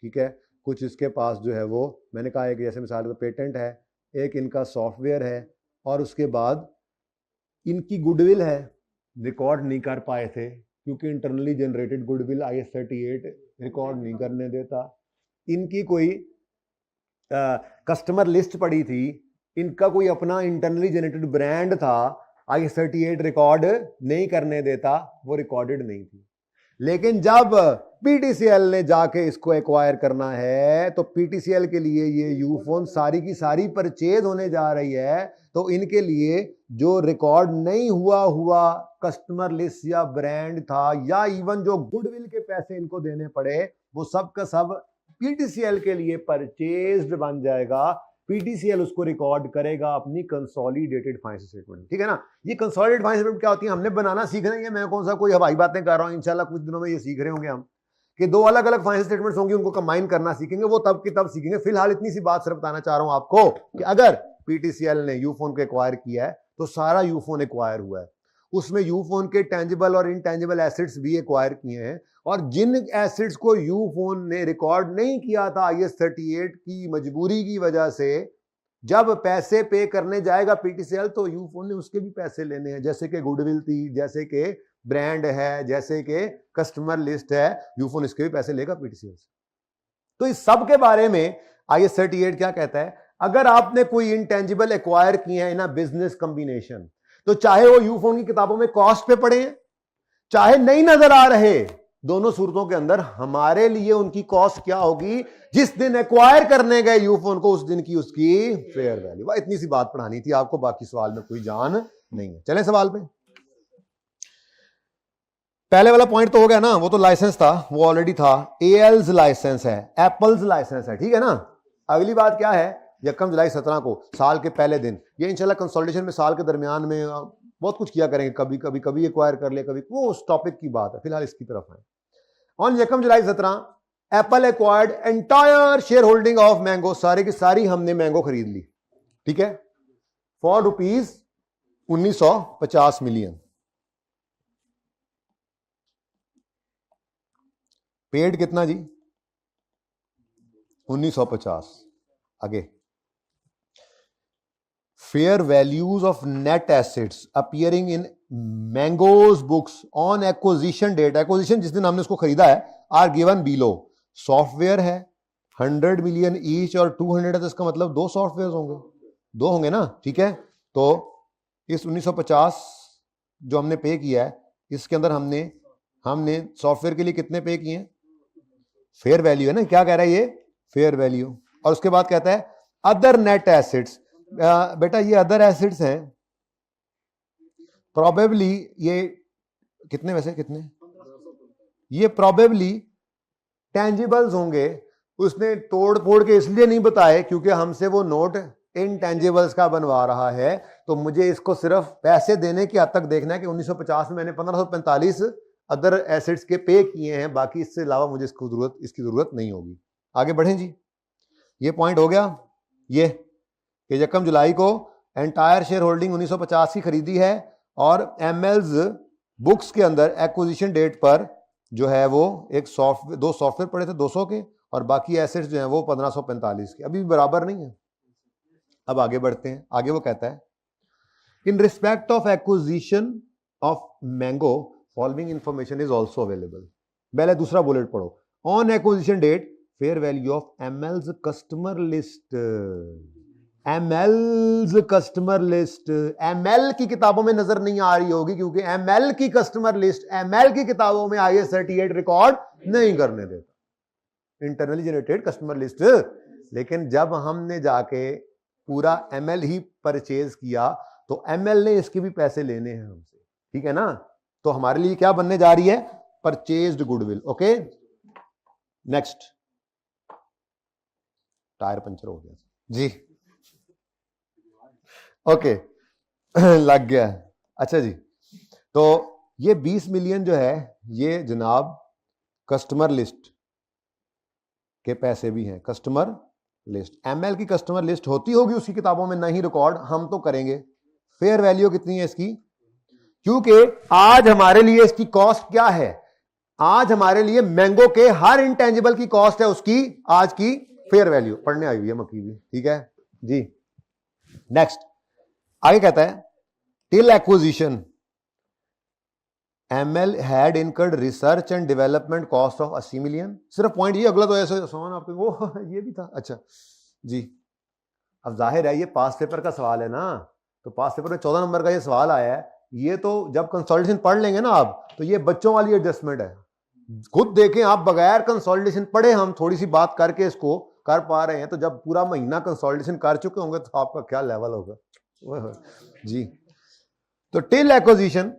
ठीक है, कुछ इसके पास जो है वो मैंने कहा एक जैसे मिसाल का पेटेंट है, एक इनका सॉफ्टवेयर है, और उसके बाद इनकी गुडविल है, रिकॉर्ड नहीं कर पाए थे क्योंकि internally generated goodwill IS 38 record नहीं करने देता। इनकी कोई कस्टमर लिस्ट पड़ी थी, इनका कोई अपना इंटरनली जनरेटेड ब्रांड था, IS 38 रिकॉर्ड नहीं करने देता, वो रिकॉर्डेड नहीं थी। लेकिन जब पीटीसीएल ने जाके इसको एक्वायर करना है तो पीटीसीएल के लिए ये यूफोन सारी की सारी परचेज होने जा रही है, तो इनके लिए जो रिकॉर्ड नहीं हुआ कस्टमर लिस्ट या ब्रांड था, या इवन जो गुडविल के पैसे इनको देने पड़े, वो सब का सब पीटीसीएल के लिए परचेज्ड बन जाएगा। पीटीसीएल उसको रिकॉर्ड करेगा अपनी कंसोलिडेटेड फाइनेंशियल स्टेटमेंट, ठीक है ना। ये कंसोलिडेटेड फाइनेंशियल स्टेटमेंट क्या होती है, हमने बनाना सीख रहे हैं, मैं कौन सा कोई हवाई बातें कर रहा हूं, इंशाल्लाह कुछ दिनों में ये सीख रहे होंगे हम कि दो अलग अलग फाइनेंशियल स्टेटमेंट्स होंगी, उनको कंबाइन करना सीखेंगे, वो तब की तब सीखेंगे। फिलहाल इतनी सी बात सिर्फ बताना चाह रहा हूं आपको कि अगर पीटीसीएल ने यूफोन को एक्वायर किया है तो सारा यूफोन एक्वायर हुआ है, उसमें यूफोन के टेंजिबल और इनटेंजिबल एसेट्स भी एक्वायर किए हैं, और जिन एसेट्स को यूफोन ने रिकॉर्ड नहीं किया था IS 38 की मजबूरी की वजह से, जब पैसे पे करने जाएगा पीटीसीएल तो यूफोन ने उसके भी पैसे लेने हैं, जैसे कि गुडविल थी, जैसे कि ब्रांड है, जैसे कि कस्टमर लिस्ट है, यूफोन इसके भी पैसे लेगा पीटीसीएल से। तो इस सब के बारे में IS 38 क्या कहता है, अगर आपने कोई इंटेंजिबल एक्वायर किए हैं इन बिजनेस कॉम्बिनेशन, तो चाहे वो यूफोन की किताबों में कॉस्ट पे पड़े, चाहे नहीं नजर आ रहे, दोनों सूरतों के अंदर हमारे लिए उनकी कॉस्ट क्या होगी, जिस दिन एक्वायर करने गए यूफोन को उस दिन की उसकी फेयर वैल्यू। इतनी सी बात पढ़ानी थी आपको, बाकी सवाल में कोई जान नहीं है। चलें सवाल पे। पहले वाला पॉइंट तो हो गया ना, वो तो लाइसेंस था, वो ऑलरेडी था, एल्स लाइसेंस है, एप्पल्स लाइसेंस है, ठीक है ना। अगली बात क्या है, 1 जुलाई 17 को साल के पहले दिन, ये इंशाल्लाह कंसोलिडेशन में साल के दरमियान में बहुत कुछ किया करेंगे, कभी एक्वायर कर ले, कभी वो उस टॉपिक की बात है, फिलहाल इसकी तरफ है। On 1 July 17 Apple acquired entire share holding of mango, सारी की सारी हमने मैंगो खरीद ली, ठीक है, फॉर ₹1950 मिलियन। पेड कितना जी, 1950। आगे, fair values of net assets appearing in Mango's books on acquisition date, acquisition जिस दिन हमने उसको खरीदा है, आर गिवन बिलो। सॉफ्टवेयर है 100 मिलियन ईच और 200 है, तो इसका मतलब 2 सॉफ्टवेयर होंगे, 2 होंगे ना, ठीक है। तो इस 1950 जो हमने पे किया है, इसके अंदर हमने सॉफ्टवेयर के लिए कितने पे किए हैं, फेयर वैल्यू है ना, क्या कह रहा है ये, फेयर वैल्यू। और उसके बाद कहता है अदर नेट एसेट्स, बेटा ये अदर एसेट्स हैं, प्रोबेबली ये कितने, वैसे कितने, ये प्रोबेबली टेंजिबल्स होंगे, उसने तोड़ फोड़ के इसलिए नहीं बताए क्योंकि हमसे वो नोट इनटेंजिबल्स का बनवा रहा है, तो मुझे इसको सिर्फ पैसे देने की हद तक देखना है कि 1950 में मैंने 1545 अदर एसेट्स के पे किए हैं, बाकी इससे अलावा मुझे इसकी जरूरत नहीं होगी। आगे बढ़ें जी, ये पॉइंट हो गया, ये कि 1 जुलाई को एंटायर शेयर होल्डिंग 1950 की खरीदी है, और एमएल्स बुक्स के अंदर एक्विजिशन डेट पर जो है वो एक सॉफ्टवेयर, 2 सॉफ्टवेयर पड़े थे 200 के, और बाकी एसेट्स जो हैं वो 1545 के, अभी भी बराबर नहीं है। अब आगे बढ़ते हैं, आगे वो कहता है in respect of acquisition of Mango following information is also available. पहले दूसरा बुलेट पढ़ो, on acquisition date fair value of ML's customer list, ML's customer list, ML की किताबों में नजर नहीं आ रही होगी क्योंकि एमएल की कस्टमर लिस्ट एमएल की किताबों में IS 38 रिकॉर्ड नहीं करने देता, इंटरनली जनरेटेड कस्टमर लिस्ट। लेकिन जब हमने जाके पूरा ML ही परचेज किया, तो ML ने इसके भी पैसे लेने हैं हमसे, ठीक है ना। तो हमारे लिए क्या बनने जा रही है, purchased goodwill. Okay, next, tyre puncture हो गया जी, ओके लग गया। अच्छा जी, तो ये 20 मिलियन जो है ये जनाब कस्टमर लिस्ट के पैसे भी हैं। कस्टमर लिस्ट, ML की कस्टमर लिस्ट होती होगी उसकी किताबों में, नहीं रिकॉर्ड, हम तो करेंगे। फेयर वैल्यू कितनी है इसकी, क्योंकि आज हमारे लिए इसकी कॉस्ट क्या है, आज हमारे लिए मैंगो के हर इंटेंजिबल की कॉस्ट है उसकी आज की फेयर वैल्यू। पढ़ने आई हुई है मक्की भी, ठीक है जी। नेक्स्ट आगे कहता है till acquisition ML had incurred research and development cost of 80 million. सिर्फ पॉइंट ये, अगला तो ऐसे सवाल आपको वो ये भी था। अच्छा जी, अब जाहिर है ये पास पेपर का सवाल है ना, तो पास पेपर में 14 नंबर का ये सवाल आया है। ये तो जब कंसोलिडेशन पढ़ लेंगे ना आप, तो ये बच्चों वाली एडजस्टमेंट है। खुद देखें आप, बगैर कंसोलिडेशन पढ़े हम थोड़ी सी बात करके इसको कर पा रहे हैं, तो जब पूरा महीना कंसोलिडेशन कर चुके होंगे तो आपका क्या लेवल होगा जी। तो till acquisition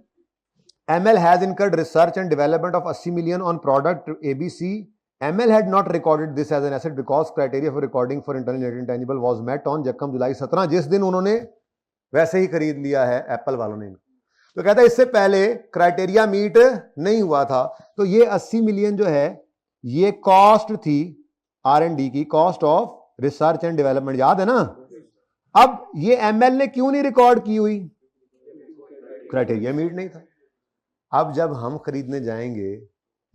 ML has incurred research and development of 80 million on product ABC. ML had not recorded this as an asset because criteria for recording for internal net intangible was met on July 17, जिस दिन उन्होंने वैसे ही खरीद लिया है Apple वालों ने। तो कहता है इससे पहले क्राइटेरिया मीट नहीं हुआ था। तो ये 80 मिलियन जो है ये कॉस्ट थी R&D की, cost of research and development, याद है ना। अब ये ML ने क्यों नहीं रिकॉर्ड की हुई, क्राइटेरिया मीट नहीं था। अब जब हम खरीदने जाएंगे,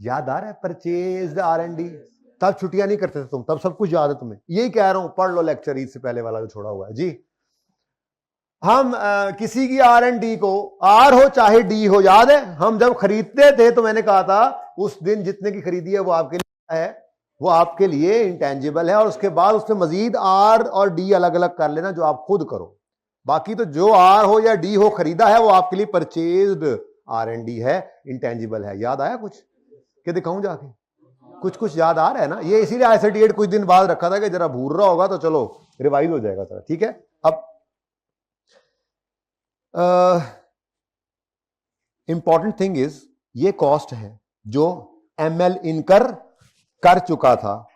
याद आ रहा है परचेज R&D, तब छुट्टियां नहीं करते थे तुम, तब सब कुछ याद है तुम्हें। यही कह रहा हूं, पढ़ लो लेक्चर ईद से पहले वाला जो छोड़ा हुआ है जी। हम किसी की R&D को R हो चाहे D हो, याद है हम जब खरीदते थे तो मैंने कहा था उस दिन जितने की खरीदी है वो आपके लिए है, वो आपके लिए इंटेंजिबल है, और उसके बाद उसमें मजीद R और D अलग अलग कर लेना जो आप खुद करो। बाकी तो जो R हो या D हो खरीदा है वो आपके लिए परचेज्ड R&D है, इंटेंजिबल है। याद आया कुछ कि दिखाऊं जाके, कुछ याद आ रहा है ना। ये इसीलिए I38 कुछ दिन बाद रखा था कि जरा भूल रहा होगा तो चलो रिवाइज हो जाएगा सर, ठीक है। अब इंपॉर्टेंट थिंग इज ये कॉस्ट है जो ML इनकर कर चुका था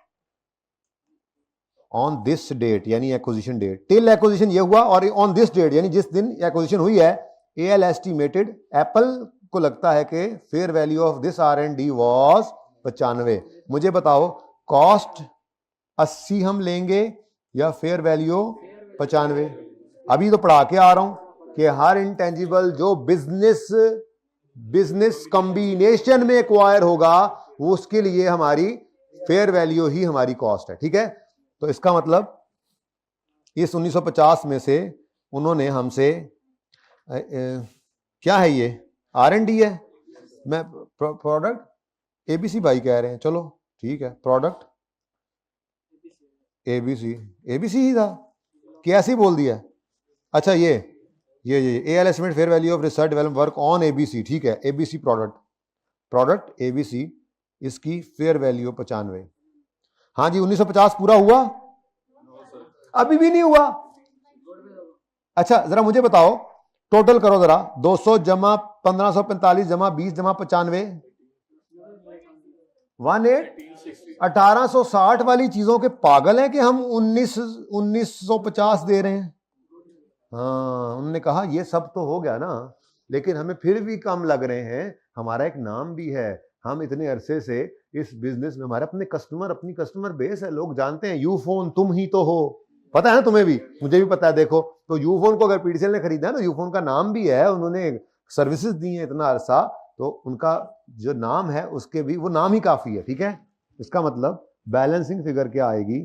ऑन दिस डेट, यानी एक्विजिशन डेट। टिल एक्विजिशन ये हुआ, और ऑन दिस डेट यानी जिस दिन एक्विजिशन हुई है, AL एस्टिमेटेड, एप्पल को लगता है कि fair value of this R&D was 95। मुझे बताओ कॉस्ट 80 हम लेंगे या फेयर वैल्यू 95? अभी तो पढ़ा के आ रहा हूं कि हर इंटेंजिबल जो बिजनेस कॉम्बिनेशन में एक्वायर होगा वो उसके लिए हमारी फेयर वैल्यू ही हमारी कॉस्ट है, ठीक है। तो इसका मतलब इस 1950 में से उन्होंने हमसे क्या है, ये R&D है, मैं प्रोडक्ट ABC भाई कह रहे हैं, चलो ठीक है, प्रोडक्ट ABC ही था कि ऐसे ही बोल दिया। अच्छा ये AL estimate fair value of research development work on ABC, ठीक है, ABC प्रोडक्ट ABC, इसकी फेयर वैल्यू 95। हाँ जी, 1950 पूरा हुआ, अभी भी नहीं हुआ। अच्छा जरा मुझे बताओ, टोटल करो जरा, 200 जमा 1545 जमा 20 जमा 95, 1860 वाली चीजों के पागल हैं कि हम 1950 दे रहे हैं। हाँ, उन्होंने कहा ये सब तो हो गया ना, लेकिन हमें फिर भी कम लग रहे हैं, हमारा एक नाम भी है, हम इतने अरसे से इस बिजनेस में, हमारे अपनी कस्टमर बेस है, लोग जानते हैं। यूफोन तुम ही तो हो, पता है ना तुम्हें भी, मुझे भी पता है। देखो तो यूफोन को अगर PDCL ने खरीदा है तो यूफोन का नाम भी है, उन्होंने सर्विसेज दी है इतना अरसा, तो उनका जो नाम है उसके भी वो नाम ही काफी है, ठीक है। इसका मतलब बैलेंसिंग फिगर क्या आएगी,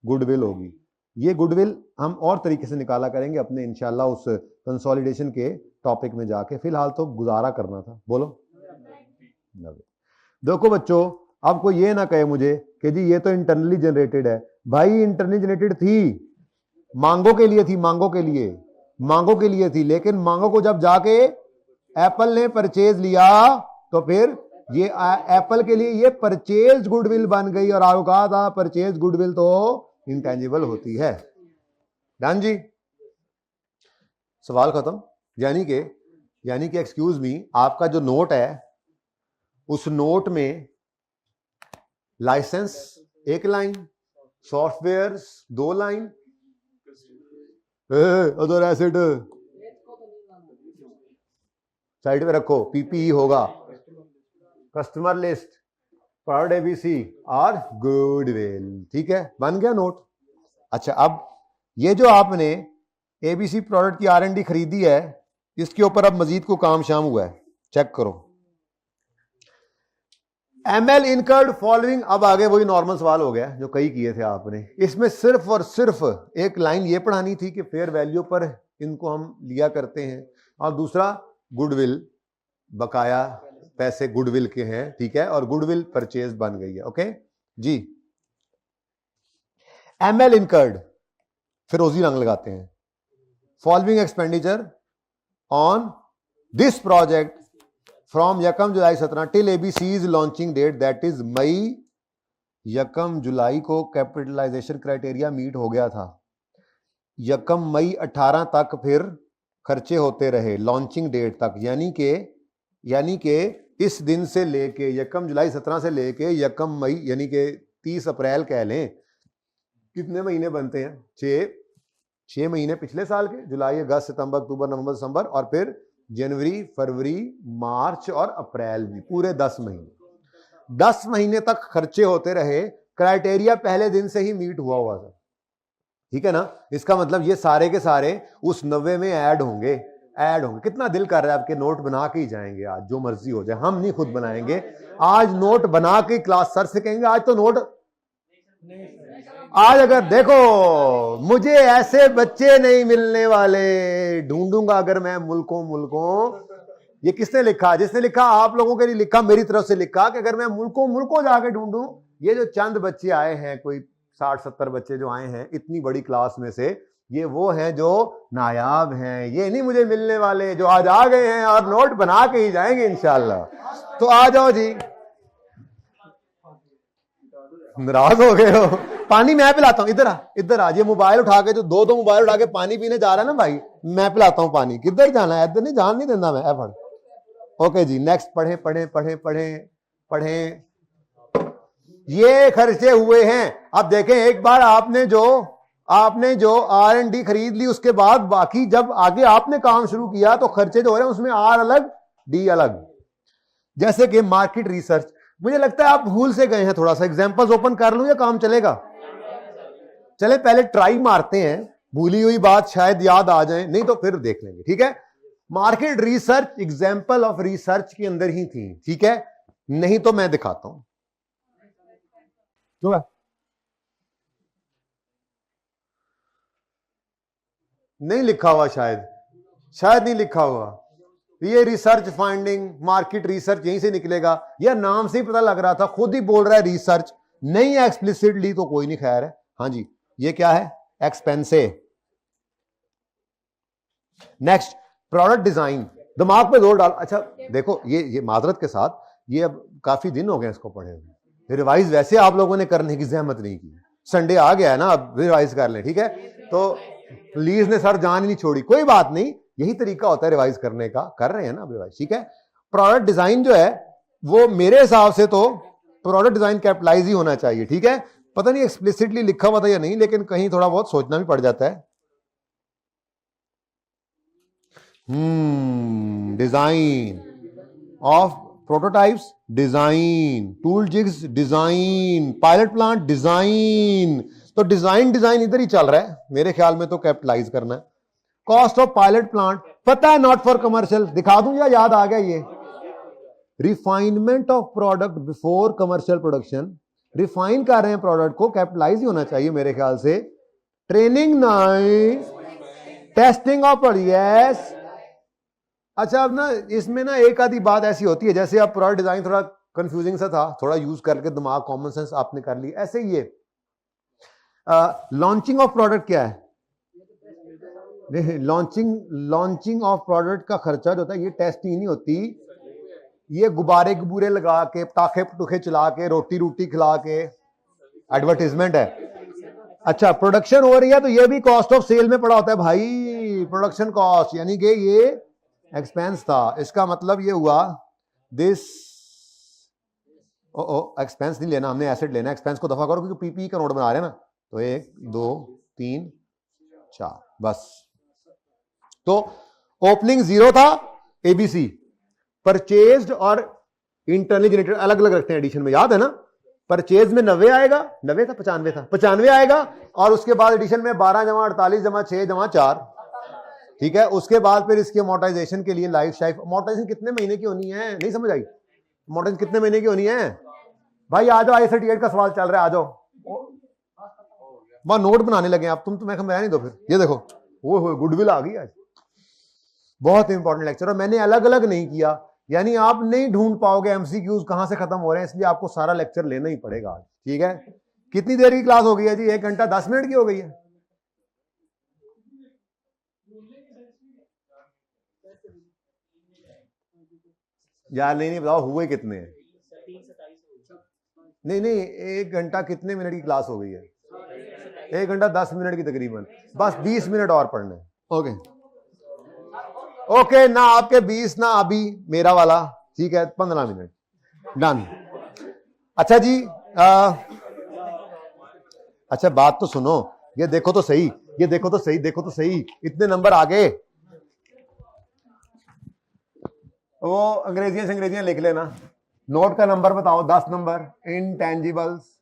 गुडविल होगी। ये गुडविल हम और तरीके से निकाला करेंगे अपने इंशाल्लाह उस कंसोलिडेशन के टॉपिक में जाके। फिलहाल तो गुजारा करना था, बोलो। देखो बच्चों, अब कोई ये ना कहे मुझे कि जी ये तो इंटरनली जनरेटेड है। भाई इंटरनली जनरेटेड थी, मांगो के लिए थी, लेकिन मांगो को जब जाके एप्पल ने परचेज लिया तो फिर ये एप्पल के लिए ये परचेज गुडविल बन गई। और आपको कहा था परचेज गुडविल तो इंटेंजिबल होती है। डन जी, सवाल खत्म। यानी कि एक्सक्यूज मी, आपका जो नोट है उस नोट में licence 1 line, software 2 line, other asset side पे रखो, पीपीई होगा, कस्टमर लिस्ट, प्रोडक्ट एबीसी और गुडविल। ठीक है, बन गया नोट। अच्छा, अब ये जो आपने एबीसी प्रोडक्ट की आर&डी खरीदी है, इसके ऊपर अब मजीद को काम शाम हुआ है, चेक करो। एमएल इनकर्ड फॉलोइंग, अब आगे वही नॉर्मल सवाल हो गया जो कई किए थे आपने। इसमें सिर्फ और सिर्फ एक लाइन ये पढ़ानी थी कि फेयर वैल्यू पर इनको हम लिया करते हैं, और दूसरा गुडविल, बकाया पैसे गुडविल के हैं, ठीक है, और गुडविल परचेज बन गई है। ओके जी, एमएल इनकर्ड, फिरोजी रंग लगाते हैं। Following expenditure on this project from यकम जुलाई 17 till ABC's launching date, that is May. यकम जुलाई को कैपिटलाइजेशन क्राइटेरिया मीट हो गया था, यकम मई 18 तक फिर खर्चे होते रहे लॉन्चिंग डेट तक, यानी कि इस दिन से लेके यकम जुलाई 17 से लेके यकम मई, यानी कि 30 अप्रैल कह लें। कितने महीने बनते हैं? 6 महीने पिछले साल के, जुलाई, अगस्त, सितंबर, अक्टूबर, नवंबर, दिसंबर, और फिर जनवरी, फरवरी, मार्च और अप्रैल भी, पूरे 10 महीने। 10 महीने तक खर्चे होते रहे, क्राइटेरिया पहले दिन से ही मीट हुआ था। ठीक है ना? इसका मतलब ये सारे के सारे उस 90 में ऐड होंगे। कितना दिल कर रहा है आपके नोट बना के ही जाएंगे आज, जो मर्जी हो जाए, हम नहीं खुद बनाएंगे आज, नोट बना के क्लास सर से कहेंगे आज तो नोट। आज अगर देखो, मुझे ऐसे बच्चे नहीं मिलने वाले, ढूंढूंगा अगर मैं मुल्कों। ये किसने लिखा? जिसने लिखा आप लोगों के लिए लिखा, मेरी तरफ से लिखा कि अगर मैं मुल्कों जाके ढूंढूं। ये जो चंद बच्चे आए हैं, कोई 60-70 बच्चे जो आए हैं इतनी बड़ी क्लास में से, ये वो हैं जो नायाब हैं, ये नहीं मुझे मिलने वाले, जो आज आ गए हैं और नोट बना के ही जाएंगे इंशाल्लाह। तो आ जाओ जी। नाराज हो गए हो? पानी मैं पिलाता हूं, इधर आ। ये मोबाइल उठा के, जो दो मोबाइल उठा के पानी पीने जा रहा है ना भाई, मैं पिलाता हूं पानी। किधर जाना है? इधर नहीं, जान नहीं देना मैं। पढ़। ओके जी, नेक्स्ट। पढ़े। ये खर्चे हुए हैं। अब देखें, एक बार आपने जो R&D खरीद ली, उसके बाद बाकी जब आगे आपने काम शुरू किया तो खर्चे जो हो रहे हैं उसमें R अलग, D अलग। जैसे कि मार्केट रिसर्च, मुझे लगता है आप भूल से गए हैं। थोड़ा सा एग्जांपल्स ओपन कर लूं या काम चलेगा? चले पहले ट्राई मारते हैं, भूली हुई बात शायद याद आ जाए, नहीं तो फिर देख लेंगे। ठीक है, market research example of research के अंदर ही थी। ठीक है, नहीं तो मैं दिखाता हूं। क्यों? नहीं लिखा हुआ, शायद नहीं लिखा हुआ। ये रिसर्च फाइंडिंग, मार्केट रिसर्च यहीं से निकलेगा। यह नाम से ही पता लग रहा था, खुद ही बोल रहा है रिसर्च, नहीं है एक्सप्लिसिटली तो कोई नहीं, खैर है। हाँ जी, ये क्या है? एक्सपेंसे। Next, product design. दिमाग पे जोर डाल। अच्छा देखो, ये माजरत के साथ, ये अब काफी दिन हो गए इसको पढ़े हुए, रिवाइज वैसे आप लोगों ने करने की जहमत नहीं की। संडे आ गया है ना, अब रिवाइज कर लें। ठीक है, तो प्लीज ने सर जान ही नहीं छोड़ी, कोई बात नहीं, यही तरीका होता है रिवाइज करने का, कर रहे हैं ना रिवाइज। ठीक है, प्रोडक्ट डिजाइन जो है वो मेरे हिसाब से तो प्रोडक्ट डिजाइन कैपिटलाइज ही होना चाहिए। ठीक है, पता नहीं एक्सप्लिसिटली लिखा हुआ था या नहीं, लेकिन कहीं थोड़ा बहुत सोचना भी पड़ जाता है। Design of prototypes, design tool jigs, design pilot plant, design. तो डिजाइन इधर ही चल रहा है मेरे ख्याल में, तो कैपिटलाइज करना है। कॉस्ट ऑफ पायलट प्लांट पता है, नॉट फॉर कमर्शियल, दिखा दूं या याद आ गया? ये refinement of product before commercial production, refine कर रहे हैं प्रोडक्ट को, कैपिटलाइज ही होना चाहिए मेरे ख्याल से। ट्रेनिंग नहीं, टेस्टिंग ऑफ यस। अच्छा, अब ना इसमें ना एक आधी बात ऐसी होती है, जैसे अब प्रोडक्ट डिजाइन थोड़ा कंफ्यूजिंग सा था, थोड़ा यूज करके दिमाग, कॉमन सेंस आपने कर ली। ऐसे ही ये लॉन्चिंग ऑफ प्रोडक्ट क्या है? लॉन्चिंग ऑफ प्रोडक्ट का खर्चा जो होता है, ये टेस्टिंग नहीं होती, ये गुब्बारे लगा के, पटाखे पटूखे चला के, रोटी खिला के एडवर्टीजमेंट है। अच्छा, प्रोडक्शन हो रही है तो ये भी कॉस्ट ऑफ सेल में पड़ा होता है भाई, प्रोडक्शन कॉस्ट, यानी कि ये एक्सपेंस था। इसका मतलब ये हुआ दिस, ओ एक्सपेंस नहीं लेना हमने, एसेट लेना। एक्सपेंस को दफा करो क्योंकि पीपी का नोट बना रहे हैं ना। तो 1 2 3 4 बस। तो ओपनिंग 0 था, एबीसी। परचेज्ड और इंटरनली जनरेटेड अलग अलग रखते हैं एडिशन में, याद है ना। परचेज में 90 आएगा, 90 था 95 था, 95 आएगा। और उसके बाद एडिशन में 12 जमा 48 जमा 6 जमा 4, ठीक है। उसके बाद फिर इसके अमोर्टाइजेशन के लिए लाइफ शाइफ, अमोर्टाइजेशन कितने महीने की होनी है, नहीं समझ आई। अमोर्टाइजेशन कितने महीने की होनी है भाई? आ जाओ, आई का सवाल चल रहा है, आ जाओ। वहां नोट बनाने लगे आप, तुम तो मैं नहीं दो। फिर ये देखो, वो गुडविल आ गई आज। बहुत इंपॉर्टेंट लेक्चर, और मैंने अलग अलग नहीं किया, यानी आप नहीं ढूंढ पाओगे एमसीक्यूज कहां से खत्म हो रहे हैं, इसलिए आपको सारा लेक्चर लेना ही पड़ेगा आज, ठीक है। कितनी देर की क्लास हो गई है जी? 1 घंटा 10 मिनट की हो गई है। यार नहीं बताओ हुए कितने हैं? नहीं 1 घंटा कितने मिनट की क्लास हो गई है? 1 घंटा 10 मिनट की तकरीबन, बस 20 मिनट और पढ़ने। ओके ओके, ना आपके 20 ना अभी मेरा वाला, ठीक है। 15 मिनट डन। अच्छा जी, अच्छा बात तो सुनो, ये देखो तो सही, ये देखो तो सही, देखो तो सही, इतने नंबर आगे। वो अंग्रेजियां लिख लेना। नोट का नंबर बताओ, 10 नंबर। इनटेंजिबल्स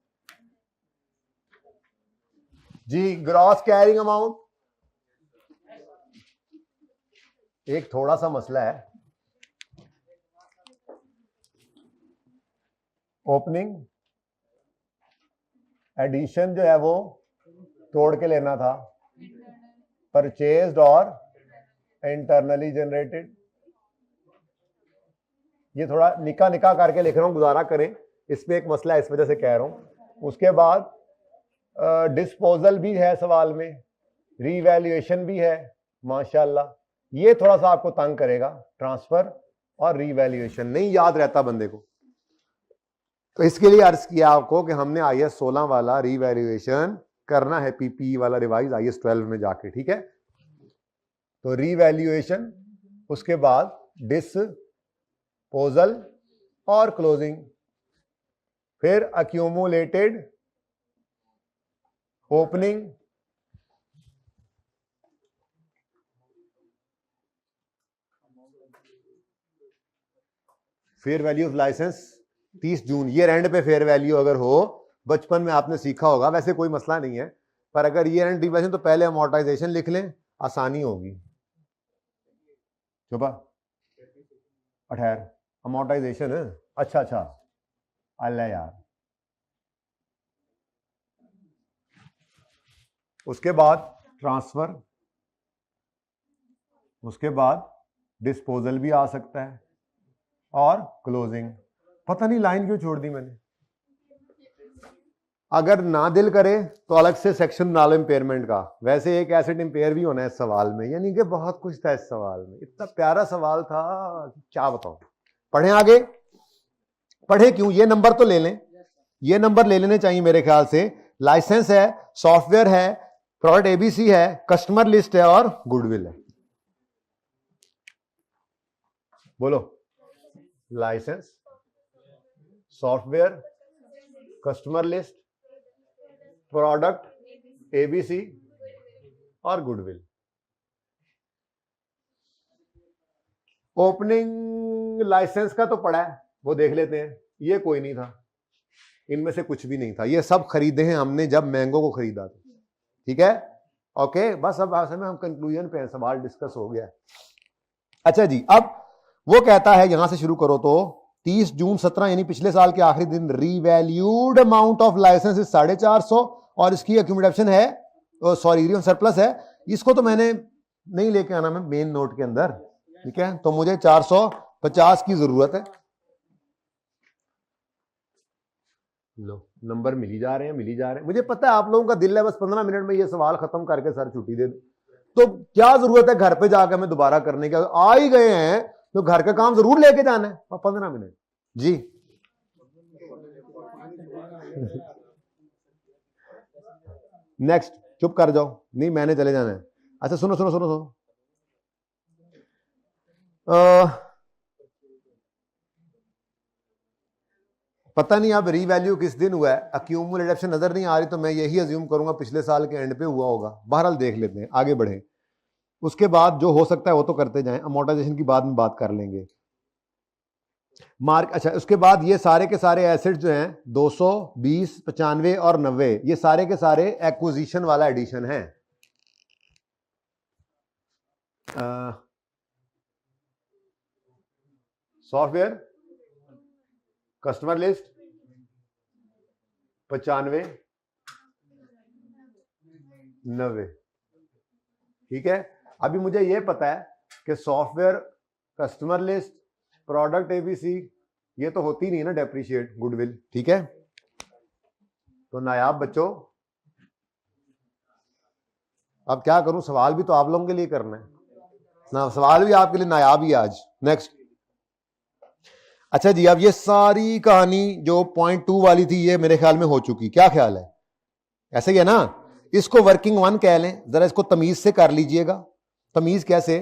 जी, ग्रॉस कैरिंग अमाउंट। एक थोड़ा सा मसला है, ओपनिंग एडिशन जो है वो तोड़ के लेना था, परचेज्ड और इंटरनली जनरेटेड। ये थोड़ा निका निका करके लिख रहा हूं, गुजारा करें, इसमें एक मसला है, इस वजह से कह रहा हूं। उसके बाद डिस्पोजल भी है सवाल में, रीवैल्यूएशन भी है, माशाल्लाह। ये थोड़ा सा आपको तंग करेगा, ट्रांसफर और रीवैल्यूएशन नहीं याद रहता बंदे को। तो इसके लिए अर्ज किया आपको कि हमने IS 16 वाला रीवैल्यूएशन करना है, पीपी वाला रिवाइज IS 12 में जाके, ठीक है। तो रीवैल्यूएशन, उसके बाद डिस्पोजल और क्लोजिंग, फिर accumulated, opening, fair value of licence 30 June. Year end पे फेयर वैल्यू अगर हो, बचपन में आपने सीखा होगा, वैसे कोई मसला नहीं है, पर अगर ईयर एंड रिवैल्यूएशन तो पहले अमोर्टाइजेशन लिख लें, आसानी होगी। चुपा 18 अमोर्टाइजेशन है, अच्छा अल्लाह यार। उसके बाद ट्रांसफर, उसके बाद डिस्पोजल भी आ सकता है, और क्लोजिंग। पता नहीं लाइन क्यों छोड़ दी मैंने, अगर ना दिल करे तो अलग से सेक्शन डालो इंपेयरमेंट का। वैसे एक एसेट इंपेयर भी होना है इस सवाल में, यानी कि बहुत कुछ था इस सवाल में, इतना प्यारा सवाल था, क्या बताऊं। पढ़ें आगे, पढ़े क्यों, ये नंबर तो ले लें, ये नंबर ले लेने चाहिए मेरे ख्याल से। लाइसेंस है, सॉफ्टवेयर है, प्रोडक्ट एबीसी है, कस्टमर लिस्ट है और गुडविल है। बोलो, licence, software, customer list, product ABC और गुडविल। ओपनिंग लाइसेंस का तो पड़ा है, वो देख लेते हैं। ये कोई नहीं था, इनमें से कुछ भी नहीं था, ये सब खरीदे हैं हमने जब मैंगो को खरीदा था, ठीक है। ओके, बस अब हम कंक्लूजन पे हैं, सवाल डिस्कस हो गया। अच्छा जी, अब वो कहता है, यहां से शुरू करो तो 30 जून 17 यानी पिछले साल के आखिरी दिन, रीवैल्यूड अमाउंट ऑफ लाइसेंस 450 और इसकी एक्यूमुलेशन है, सॉरी सरप्लस है। इसको तो मैंने नहीं लेके आना, मैं मेन नोट के अंदर, ठीक है। तो मुझे 450 की जरूरत है। लो, नंबर मिली जा रहे हैं, मुझे पता है आप लोगों का दिल है बस 15 मिनट में ये सवाल खत्म करके सर छुट्टी दे दो। तो क्या जरूरत है घर पे जाकर हमें दोबारा करने की, आ ही गए हैं तो घर का काम जरूर लेके जाना है। 15 मिनट जी। नेक्स्ट, चुप कर जाओ, नहीं मैंने चले जाना है। अच्छा सुनो सुनो सुनो सुनो, पता नहीं अब रीवैल्यू किस दिन हुआ है, अक्यूमुलेटेड ऑप्शन नजर नहीं आ रही, तो मैं यही अज्यूम करूंगा पिछले साल के एंड पे हुआ होगा। बहरहाल देख लेते हैं, आगे बढ़े। उसके बाद जो हो सकता है वो तो करते जाएं, अमोर्टाइजेशन की बाद में बात कर लेंगे। मार्क, अच्छा उसके बाद ये सारे के सारे एसेट जो हैं 220, 95 और 90, ये सारे के सारे एक्विजिशन वाला एडिशन है। सॉफ्टवेयर कस्टमर लिस्ट 95, 90, ठीक है। अभी मुझे यह पता है कि software customer list product ABC ये तो होती नहीं है ना डेप्रिशिएट गुडविल, ठीक है। तो नायाब बच्चों, अब क्या करूं, सवाल भी तो आप लोगों के लिए करना है ना, सवाल भी आपके लिए नायाब ही आज। नेक्स्ट, अच्छा जी, अब ये सारी कहानी जो पॉइंट 2 वाली थी ये मेरे ख्याल में हो चुकी, क्या ख्याल है? ऐसे ही है ना, इसको वर्किंग 1 कह लें, जरा इसको तमीज से कर लीजिएगा। तमीज कैसे?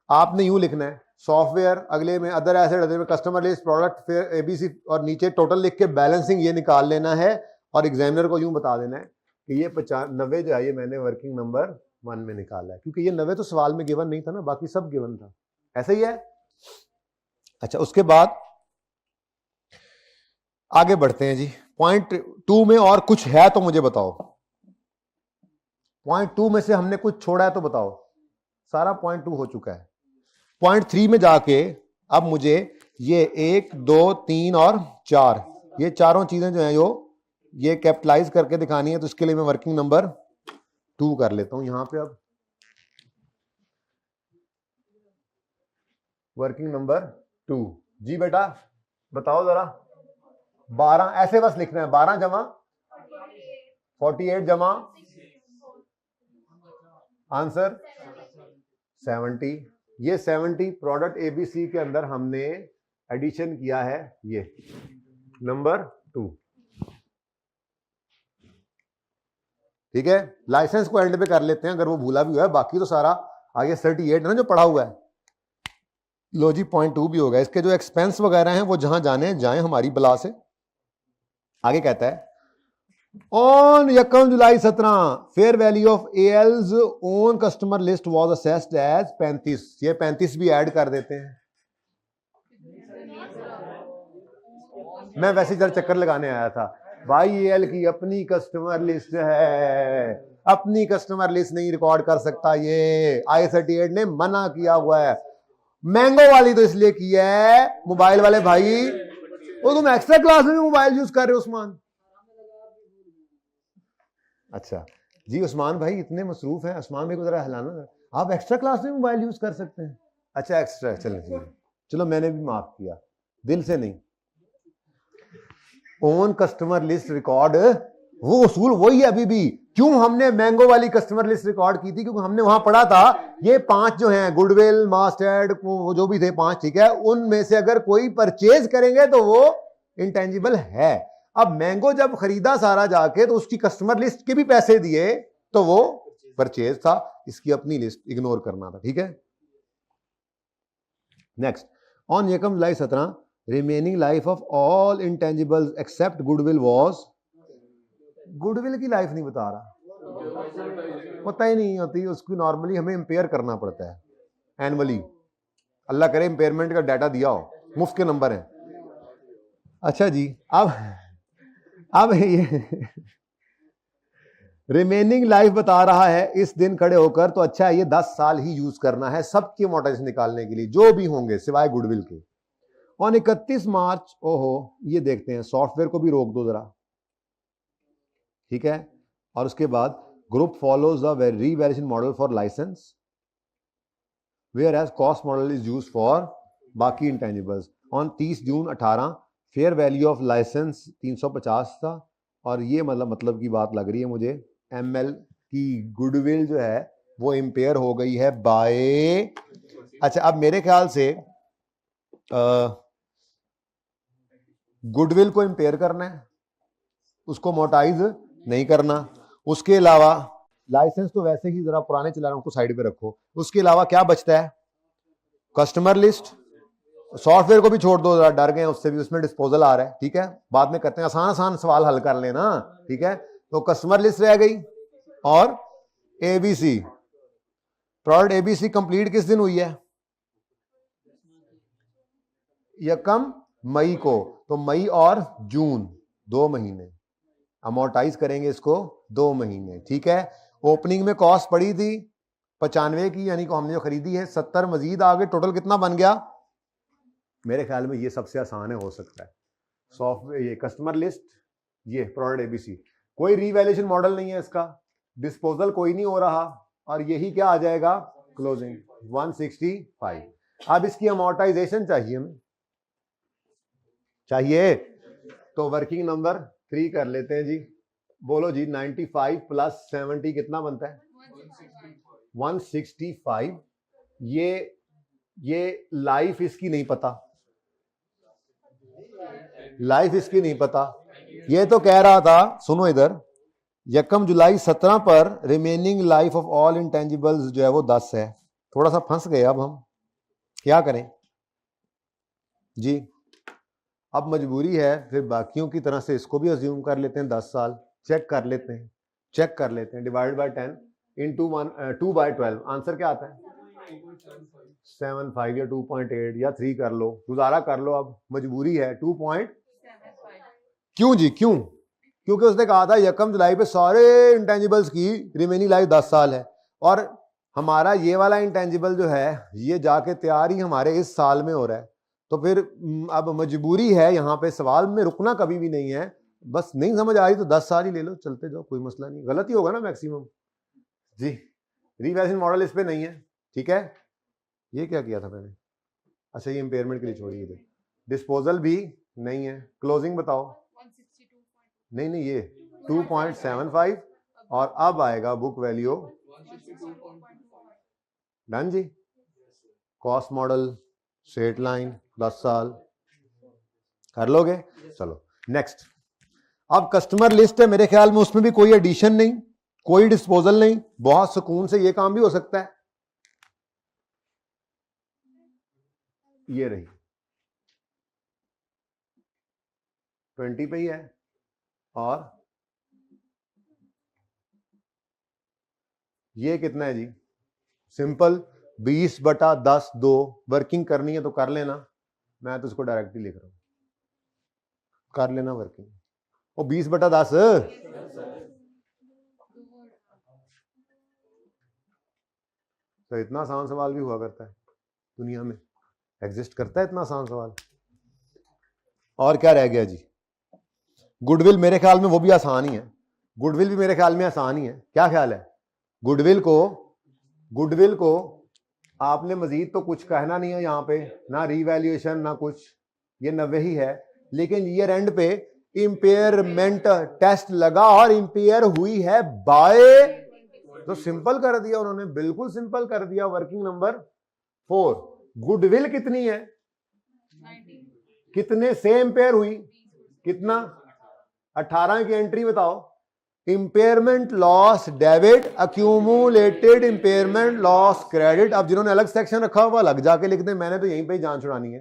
आपने यूं लिखना है सॉफ्टवेयर, अगले में अदर एसेट, अदर में कस्टमर लिस्ट, प्रोडक्ट, फिर एबीसी और नीचे टोटल लिख के बैलेंसिंग ये निकाल लेना है और एग्जामिनर को यूं बता देना है कि ये 95 जो है ये मैंने वर्किंग नंबर 1 में निकाला है, क्योंकि ये 90 तो सवाल में गिवन नहीं था ना, बाकी सब गिवन था। ऐसा ही है। अच्छा उसके बाद आगे बढ़ते हैं जी। पॉइंट 2 में और कुछ है तो मुझे बताओ, पॉइंट 2 में से हमने कुछ छोड़ा है तो बताओ। सारा पॉइंट 2 हो चुका है। पॉइंट 3 में जाके अब मुझे ये 1, 2, 3 और 4 ये चारों चीजें जो हैं जो ये कैपिटलाइज करके दिखानी है, तो इसके लिए मैं वर्किंग नंबर 2 कर लेता हूं यहां पे। अब वर्किंग नंबर 2 जी बेटा बताओ जरा। 12 ऐसे बस लिखना है, 12 जमा 48 जमा आंसर 70। ये 70 प्रोडक्ट एबीसी के अंदर हमने एडिशन किया है, ये नंबर 2, ठीक है। लाइसेंस को एंड पे कर लेते हैं अगर वो भूला भी हुआ है, बाकी तो सारा आगे 38 है ना जो पढ़ा हुआ है। लो जी पॉइंट 2 भी होगा। इसके जो एक्सपेंस वगैरह हैं वो जहां जाने जाएं हमारी बला से। आगे कहता है on 1 July 17 fair value of AL's own customer list was assessed as 35। ये 35 भी ऐड कर देते हैं। मैं वैसे जरा चक्कर लगाने आया था भाई, एएल की अपनी कस्टमर लिस्ट है, अपनी कस्टमर लिस्ट नहीं रिकॉर्ड कर सकता, ये आई38 ने मना किया हुआ है। मैंगो वाली तो इसलिए की है मोबाइल वाले भाई, वो तुम एक्स्ट्रा क्लास में मोबाइल यूज कर रहे हो उस्मान। अच्छा जी उस्मान भाई इतने मसरूफ हैं, उस्मान भाई को जरा हिलाना, आप एक्स्ट्रा क्लास में मोबाइल यूज कर सकते हैं। अच्छा एक्स्ट्रा, चलो चलो मैंने भी माफ किया, दिल से नहीं। ओन कस्टमर लिस्ट रिकॉर्ड वो उसूल वही है अभी भी। क्यों हमने मैंगो वाली कस्टमर लिस्ट रिकॉर्ड की थी? क्योंकि हमने वहां पढ़ा था ये 5 जो हैं गुडविल, मास्टर्ड, वो जो भी थे 5, ठीक है, उनमें से अगर कोई परचेज करेंगे तो वो इंटेंजिबल है। अब मैंगो जब खरीदा सारा जाके तो उसकी कस्टमर लिस्ट के भी पैसे दिए तो वो परचेज था, इसकी अपनी लिस्ट इग्नोर करना था, ठीक है। Next, on 1 July 17 remaining life of all intangibles except goodwill was. Goodwill की लाइफ नहीं बता रहा, पता ही नहीं होती उसको, नॉर्मली हमें इंपेयर करना पड़ता है एनुअली। अल्लाह करे इंपेयरमेंट का डाटा दिया हो, मुफ्त के नंबर हैं। अच्छा जी अब ये रिमेनिंग लाइफ बता रहा है इस दिन खड़े होकर, तो अच्छा है ये 10 साल ही यूज करना है सबकी अमोर्टाइजेशन निकालने के लिए जो भी होंगे सिवाय गुडविल के। और 31 मार्च, ओहो ये देखते हैं, सॉफ्टवेयर को भी रोक दो जरा, ठीक है। और उसके बाद group follows the revaluation model for licence whereas cost model is use for बाकी intangibles. On 30 June 18 fair value of licence 350 था, और ये मतलब की बात लग रही है मुझे, एमएल की गुडविल जो है वो इंपेयर हो गई है बाय। अच्छा अब मेरे ख्याल से गुडविल को इंपेयर करना है, उसको मोटाइज नहीं करना। उसके अलावा लाइसेंस तो वैसे ही जरा पुराने चला रहा हूं, उसको साइड पे रखो। उसके अलावा क्या बचता है? कस्टमर लिस्ट, सॉफ्टवेयर को भी छोड़ दो, जरा डर गए उससे भी, उसमें डिस्पोजल आ रहा है, ठीक है, बाद में करते हैं, आसान आसान सवाल हल कर लेना, ठीक है। तो कस्टमर लिस्ट रह गई और एबीसी, प्रोडक्ट एबीसी कंप्लीट किस दिन हुई है? यकम मई को, तो मई और जून 2 महीने, अमोर्टाइज करेंगे इसको 2 महीने, ठीक है। ओपनिंग में कॉस्ट पड़ी थी 95 की, यानी कि हमने जो खरीदी है 70 मजीद आ गए, टोटल कितना बन गया? मेरे ख्याल में ये सबसे आसान है, हो सकता है सॉफ्टवेयर, ये कस्टमर लिस्ट, ये प्रोडक्ट एबीसी, कोई रीवैल्यूएशन मॉडल नहीं है इसका, डिस्पोजल कोई नहीं हो रहा, और यही क्या आ जाएगा? क्लोजिंग 165। अब इसकी अमोर्टाइजेशन चाहिए हमें, चाहिए, तो वर्किंग नंबर 3 कर लेते हैं जी। बोलो जी, 95 प्लस 70 कितना बनता है? 165। ये लाइफ इसकी नहीं पता, लाइफ इसकी नहीं पता। ये तो कह रहा था, सुनो इधर, यकम जुलाई 17 पर remaining life of all intangibles जो है वो 10 है। थोड़ा सा फंस गए, अब हम क्या करें जी? अब मजबूरी है, फिर बाकियों की तरह से इसको भी अज्यूम कर लेते हैं 10 साल, चेक कर लेते हैं, चेक कर लेते हैं, divide by 10 into 2 by 12, answer क्या आता है? 75 या 2.8 या 3 कर लो, गुजारा कर लो, अब मजबूरी है 2.75। क्यों जी, क्यों? क्योंकि उसने कहा था यकम जुलाई पे सारे इंटेंजिबल्स की रिमेनिंग लाइफ 10 साल है, और हमारा ये वाला इंटेंजिबल जो है ये जाके तैयार ही हमारे इस साल में हो रहा है, तो फिर अब मजबूरी है, यहाँ पे सवाल में रुकना कभी भी नहीं है, बस नहीं समझ आ रही तो 10 साल ही ले लो, चलते जाओ, कोई मसला नहीं, गलत ही होगा ना मैक्सिमम जी। रीवैल्यूएशन मॉडल इस पे नहीं है, ठीक है। ये क्या किया था मैंने? अच्छा, ये इंपेयरमेंट के लिए छोड़िए, थे डिस्पोजल भी नहीं है, क्लोजिंग बताओ? नहीं नहीं, ये 2.75, और अब आएगा बुक वैल्यू, डन जी। कॉस्ट मॉडल, स्ट्रेट लाइन, 10 साल, कर लोगे? चलो नेक्स्ट। अब कस्टमर लिस्ट है, मेरे ख्याल में उसमें भी कोई एडिशन नहीं, कोई डिस्पोजल नहीं, बहुत सुकून से ये काम भी हो सकता है। ये रही 20 पे ही है, और ये कितना है जी? सिंपल 20/10 2, वर्किंग करनी है तो कर लेना, मैं तो इसको डायरेक्ट ही लिख रहा हूं, कर लेना वर्किंग, वो 20/10। तो इतना आसान सवाल भी हुआ करता है दुनिया में, एग्जिस्ट करता है इतना आसान सवाल। और क्या रह गया जी? गुडविल, मेरे ख्याल में वो भी आसान ही है, गुडविल भी मेरे ख्याल में आसान ही है, क्या ख्याल है? गुडविल को आपने मजीद तो कुछ कहना नहीं है यहाँ पे, ना रीवैल्यूएशन ना कुछ, ये 90 ही है, लेकिन ईयर एंड पे इंपेयरमेंट टेस्ट लगा और इंपेयर हुई है बाय, तो सिंपल कर दिया उन्होंने, बिल्कुल सिंपल कर दिया, वर्किंग नंबर 4। गुडविल कितनी है? कितने से इंपेयर हुई? कितना? 18 की एंट्री बताओ। Impairment loss debit, accumulated impairment loss credit. अब जिन्होंने अलग सेक्शन रखा हुआ अलग जाके लिख दें, मैंने तो यहीं पे ही जान छुड़ानी है,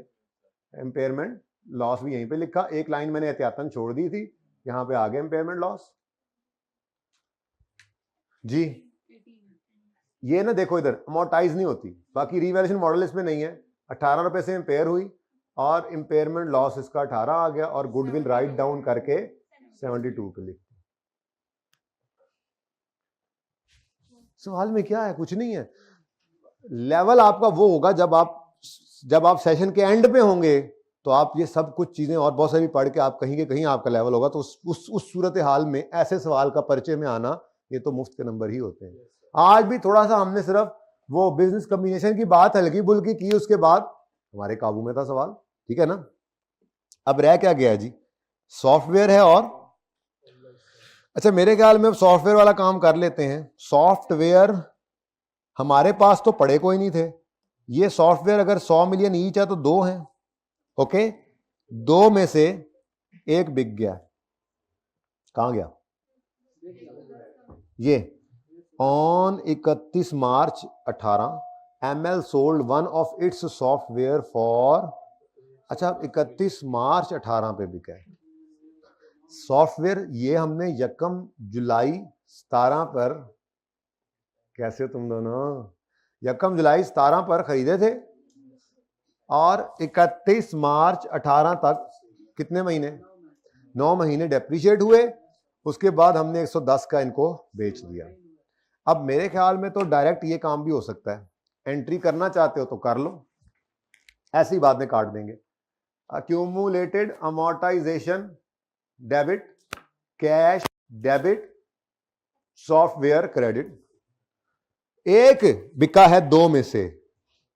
इंपेयरमेंट लॉस भी यहीं पे लिखा, एक लाइन मैंने एहतियातन छोड़ दी थी, यहां पे आ गया इंपेयरमेंट लॉस जी। ये ना देखो इधर अमोर्टाइज नहीं होती, बाकी रीवैल्यूएशन मॉडल इसमें नहीं है, 18 रुपए से इंपेयर हुई और इंपेयरमेंट लॉस इसका 18 आ गया, और गुडविल राइट डाउन करके 72 पे लिख। सवाल में क्या है? कुछ नहीं है, लेवल आपका वो होगा जब आप सेशन के एंड पे होंगे, तो आप ये सब कुछ चीजें और बहुत सारी पढ़ के आप कहीं के कहीं आपका लेवल होगा, तो उस सूरत हाल में ऐसे सवाल का परिचय में आना, ये तो मुफ्त के नंबर ही होते हैं। आज भी थोड़ा सा हमने सिर्फ वो बिजनेस कम्बिनेशन की बात हल्की बुल्की की, उसके बाद हमारे काबू में था सवाल, ठीक है ना। अब रह क्या गया जी? सॉफ्टवेयर है, और अच्छा मेरे ख्याल में अब सॉफ्टवेयर वाला काम कर लेते हैं। सॉफ्टवेयर हमारे पास तो पड़े कोई नहीं थे, ये सॉफ्टवेयर अगर 100 मिलियन ईच है तो 2 हैं, ओके, 2 में से एक बिक गया, कहां गया? ये on 31 March 18 ML sold one of its software for, अच्छा 31 मार्च 18 पे बिका है सॉफ्टवेयर। ये हमने यकम जुलाई 17 पर, कैसे तुम दोनों, यकम जुलाई 17 पर खरीदे थे और 31 मार्च 18 तक कितने महीने, 9 महीने डेप्रिशिएट हुए। उसके बाद हमने 110 का इनको बेच दिया। अब मेरे ख्याल में तो डायरेक्ट ये काम भी हो सकता है, एंट्री करना चाहते हो तो कर लो, ऐसी बात में काट देंगे। Accumulated amortisation debit, cash debit, software credit. एक बिका है दो में से,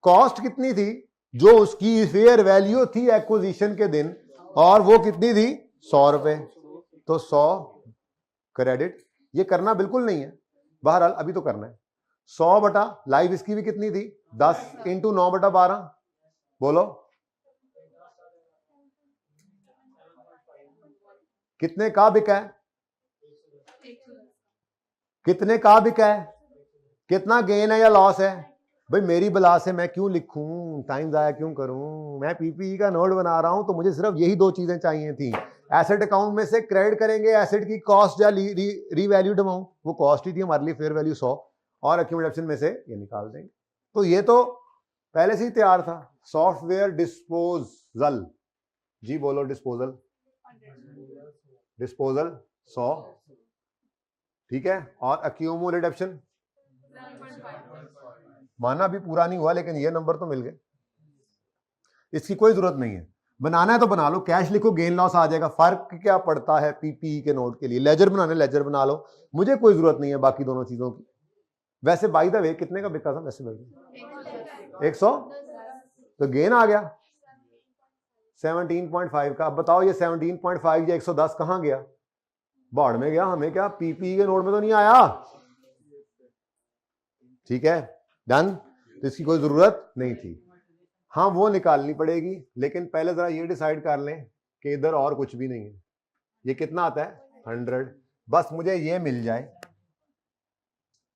कॉस्ट कितनी थी, जो उसकी फेयर वैल्यू थी एक्विजिशन के दिन, और वो कितनी थी 100 रुपए, तो 100 क्रेडिट। ये करना बिल्कुल नहीं है, बहरहाल अभी तो करना है। 100 बटा लाइव इसकी भी कितनी थी 10 इंटू 9 बटा 12, बोलो कितने का बिका है, कितने का बिका है, कितना गेन है या लॉस है। भाई मेरी बला से मैं क्यों लिखूं, टाइम जाया क्यों करूं, मैं पीपीई का नोट बना रहा हूं तो मुझे सिर्फ यही दो चीजें चाहिए थी। एसेट अकाउंट में से क्रेडिट करेंगे एसेट की कॉस्ट या रीवैल्यूड अमाउंट, वो कॉस्ट ही थी हमारे लिए, फेयर वैल्यू 100, और एक्यूमुलेशन में से ये निकाल देंगे। तो ये तो पहले से ही तैयार था। सॉफ्टवेयर डिस्पोजल, जी बोलो डिस्पोजल, डिस्पोजल 100, ठीक है, और अक्यूमुलेटेड ऑप्शन माना भी पूरा नहीं हुआ लेकिन ये नंबर तो मिल गए। इसकी कोई जरूरत नहीं है, बनाना है तो बना लो, कैश लिखो गेन लॉस आ जाएगा। फर्क क्या पड़ता है पीपीई के नोट के लिए, लेजर बनाने लेजर बना लो, मुझे कोई जरूरत नहीं है बाकी दोनों चीजों की। वैसे बाय द वे कितने का बिका था वैसे 100, तो गेन आ गया 17.5 का। अब बताओ ये 17.5 या 110 कहां गया, बाढ़ में गया, हमें क्या पीपीई के नोट में तो नहीं आया, ठीक है डन। तो इसकी कोई जरूरत नहीं थी, हाँ वो निकालनी पड़ेगी, लेकिन पहले जरा ये डिसाइड कर लें कि इधर और कुछ भी नहीं है। ये कितना आता है 100, बस मुझे ये मिल जाए,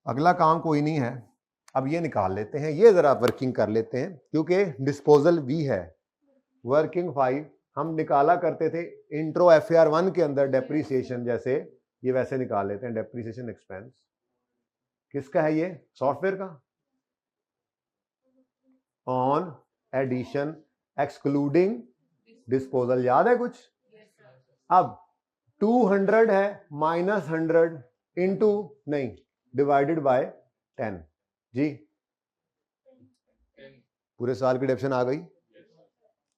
अगला काम कोई नहीं है। अब ये निकाल लेते हैं, ये जरा वर्किंग कर लेते हैं, क्योंकि डिस्पोजल भी है। वर्किंग 5 हम निकाला करते थे इंट्रो FAR1 के अंदर डेप्रीसिएशन, जैसे ये वैसे निकाल लेते हैं। डेप्रीसिएशन एक्सपेंस किसका है, ये सॉफ्टवेयर का, ऑन एडिशन एक्सक्लूडिंग डिस्पोजल, याद है कुछ। अब 200 है माइनस 100 इंटू नहीं डिवाइडेड बाय 10, जी पूरे साल की डेप्शन आ गई,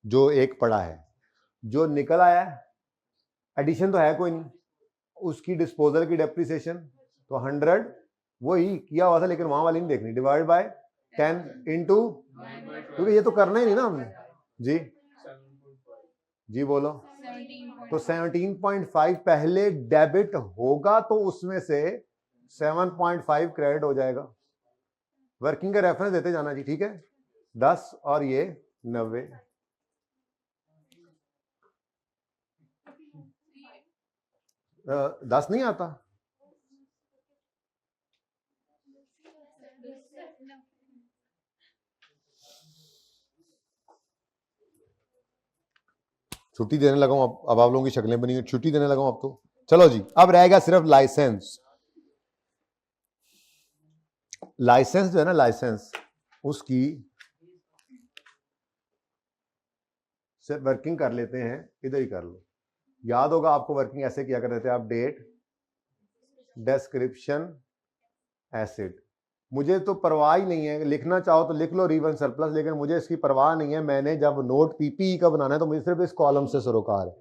जो एक पड़ा है। जो निकल आया एडिशन तो है कोई नहीं, उसकी डिस्पोजल की डेप्रिसिएशन तो 100 वही किया हुआ था, लेकिन वहां वाली नहीं देखनी, डिवाइड बाय 10 इंटू, क्योंकि ये तो करना ही नहीं ना हमने, जी जी बोलो। तो 17.5 पहले डेबिट होगा तो उसमें से 7.5 क्रेडिट हो जाएगा। वर्किंग का रेफरेंस देते जाना जी, ठीक है। 10 और ये 90, uh, 10 नहीं आता, छुट्टी देने लगा हूं अब आप लोगों की शक्लें बनी, छुट्टी देने लगा हूं अब तो। चलो जी, अब रहेगा सिर्फ लाइसेंस। लाइसेंस जो है ना, लाइसेंस उसकी सिर्फ वर्किंग कर लेते हैं, इधर ही कर लो। याद होगा आपको वर्किंग ऐसे किया करते थे आप, डेट, डिस्क्रिप्शन, एसिड। मुझे तो परवाह ही नहीं है, लिखना चाहो तो लिख लो रीवन सरप्लस, लेकिन मुझे इसकी परवाह नहीं है। मैंने जब नोट पीपीई का बनाना है तो मुझे सिर्फ इस कॉलम से सरोकार है।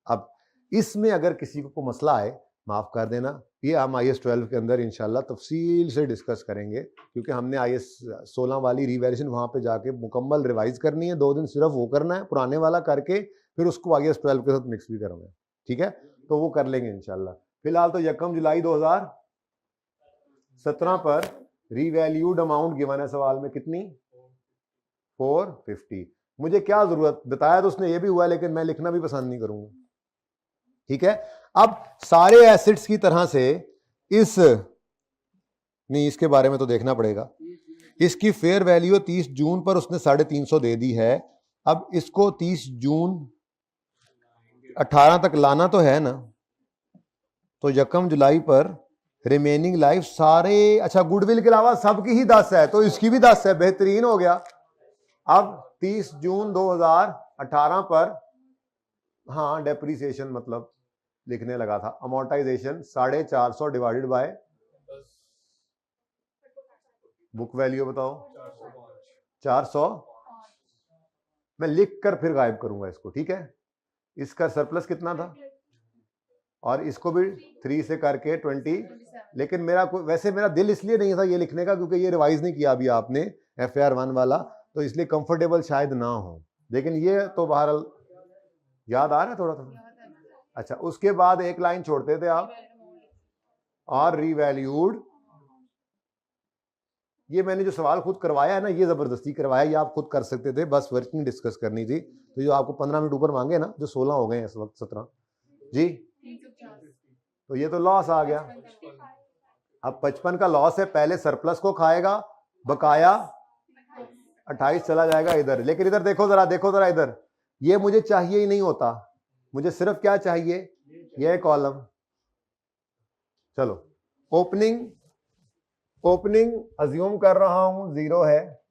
अब इसमें अगर किसी को मसला आए माफ कर देना, ये हम IAS 12 के अंदर इंशाल्लाह तफसील से डिस्कस करेंगे, क्योंकि हमने IAS 16 वाली रिवैल्यूएशन वहां पे जाके मुकम्मल रिवाइज करनी है। 2 दिन सिर्फ वो करना है, पुराने वाला करके फिर उसको IAS 12 के साथ मिक्स भी करूंगा, ठीक है, तो वो कर लेंगे इंशाल्लाह। फिलहाल तो 1 जुलाई 2017 पर रीवैल्यूड अमाउंट गिवन है सवाल में, कितनी 450। मुझे क्या जरूरत, बताया तो उसने ये भी हुआ, लेकिन मैं लिखना भी पसंद नहीं करूंगा, ठीक है। अब सारे एसेट्स की तरह से इस नहीं, इसके बारे में तो देखना पड़ेगा। इसकी फेयर वैल्यू 30 जून पर उसने 350 दे दी है। अब इसको 30 जून 18 तक लाना तो है ना, तो यकम जुलाई पर रिमेनिंग लाइफ सारे, अच्छा गुडविल के अलावा सबकी ही 10 है, तो इसकी भी 10 है, बेहतरीन हो गया। अब 30 जून 2018 पर, हाँ डेप्रीसिएशन मतलब लिखने लगा था, amortisation 450 divided by book value बताओ 400, मैं लिख कर फिर गायब करूंगा इसको, ठीक है। इसका सरप्लस कितना था, और इसको भी 3 से करके 20, लेकिन वैसे मेरा दिल इसलिए नहीं था ये लिखने का क्योंकि ये रिवाइज नहीं किया अभी आपने FAR 1 वाला, तो इसलिए कंफर्टेबल शायद ना हो, लेकिन ये तो बहरहाल याद आ रहा है थोड़ा थोड़ा। अच्छा, उसके बाद एक लाइन छोड़ते थे आप, और रीवैल्यूड, ये मैंने जो सवाल खुद करवाया है ना, ये जबरदस्ती करवाया, ये आप खुद कर सकते थे, बस वर्किंग डिस्कस करनी थी। तो जो आपको 15 मिनट ऊपर मांगे ना, जो 16 हो गए हैं इस वक्त 17 जी, तो ये तो लॉस आ गया। अब 55 का लॉस है, पहले सरप्लस को खाएगा, बकाया 28 चला जाएगा इधर। लेकिन इधर देखो जरा इधर, ये मुझे चाहिए ही नहीं होता, मुझे सिर्फ क्या चाहिए, ये कॉलम। चलो ओपनिंग अज्यूम कर रहा हूं 0 है,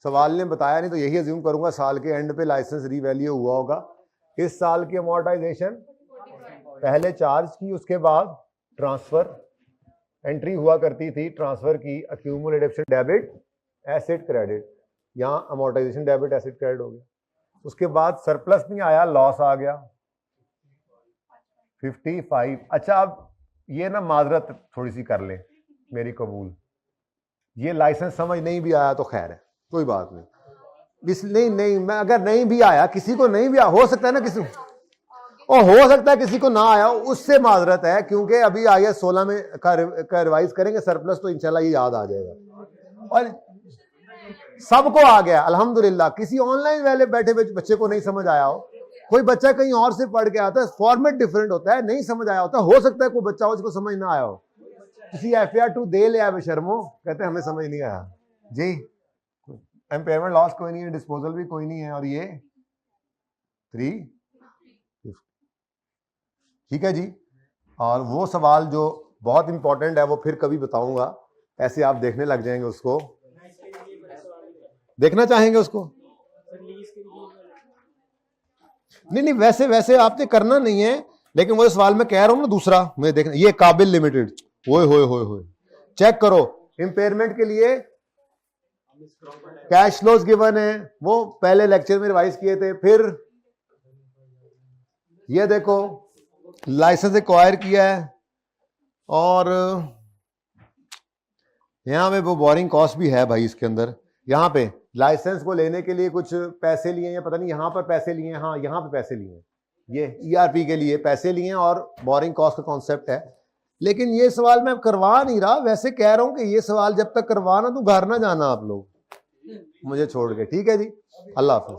सवाल ने बताया नहीं तो यही अज्यूम करूंगा, साल के एंड पे लाइसेंस रीवैल्यू हुआ होगा। इस साल की अमोर्टाइजेशन पहले चार्ज की, उसके बाद ट्रांसफर एंट्री हुआ करती थी, ट्रांसफर की अक्यूमुलेटिव डेबिट एसेट क्रेडिट, यहां अमोर्टाइजेशन डेबिट एसेट क्रेडिट हो गया। उसके बाद सरप्लस नहीं आया, लॉस आ गया 55। अच्छा, अब ये ना माजरत थोड़ी सी कर ले, मेरी कबूल, ये लाइसेंस समझ नहीं भी आया तो खैर है, कोई बात नहीं। नहीं मैं अगर नहीं भी आया, किसी को नहीं भी आया, हो सकता है ना किसी, और हो सकता है किसी को ना आया, उससे माजरत है, क्योंकि अभी IAS 16 में का रिवाइज करेंगे सरप्लस, तो इंशाल्लाह ये याद आ जाएगा। और सबको आ गया अल्हम्दुलिल्लाह। किसी ऑनलाइन वाले बैठे बच्चे को नहीं समझ आया हो, कोई बच्चा कहीं और से पढ़ के आता है, फॉर्मेट डिफरेंट होता है, नहीं समझ आया होता, हो सकता है कोई बच्चा हो जिसको समझ ना आया हो, किसी FAR 2 दे लिया बेशर्मो, कहते हमें समझ नहीं आया जी। एम्पेयरमेंट लॉस कोई नहीं है, डिस्पोजल भी कोई नहीं है, और ये 3, ठीक है जी। और वो सवाल जो बहुत इंपॉर्टेंट है वो फिर कभी बताऊंगा, ऐसे आप देखने लग जाएंगे, उसको देखना चाहेंगे उसको। नहीं वैसे आपने करना नहीं है, लेकिन वो सवाल मैं कह रहा हूं ना, दूसरा मैं देखना, ये काबिल लिमिटेड, होए चेक करो, इंपेयरमेंट के लिए कैश फ्लोज गिवन है, वो पहले लेक्चर में रिवाइज किए थे। फिर ये देखो लाइसेंस एक्वायर किया है, और यहां पे वो बोरिंग कॉस्ट भी है भाई इसके अंदर। यहां पे लाइसेंस को लेने के लिए कुछ पैसे लिए हैं, पता नहीं यहां पर पैसे लिए हैं, हाँ यहां पे पैसे लिए हैं, ये ERP के लिए पैसे लिए हैं, और बोरिंग कॉस्ट का कॉन्सेप्ट है। लेकिन ये सवाल मैं करवा नहीं रहा, वैसे कह रहा हूं कि ये सवाल जब तक करवाना तो घर ना जाना आप लोग मुझे छोड़ के, ठीक है जी। अल्लाह हाफिज।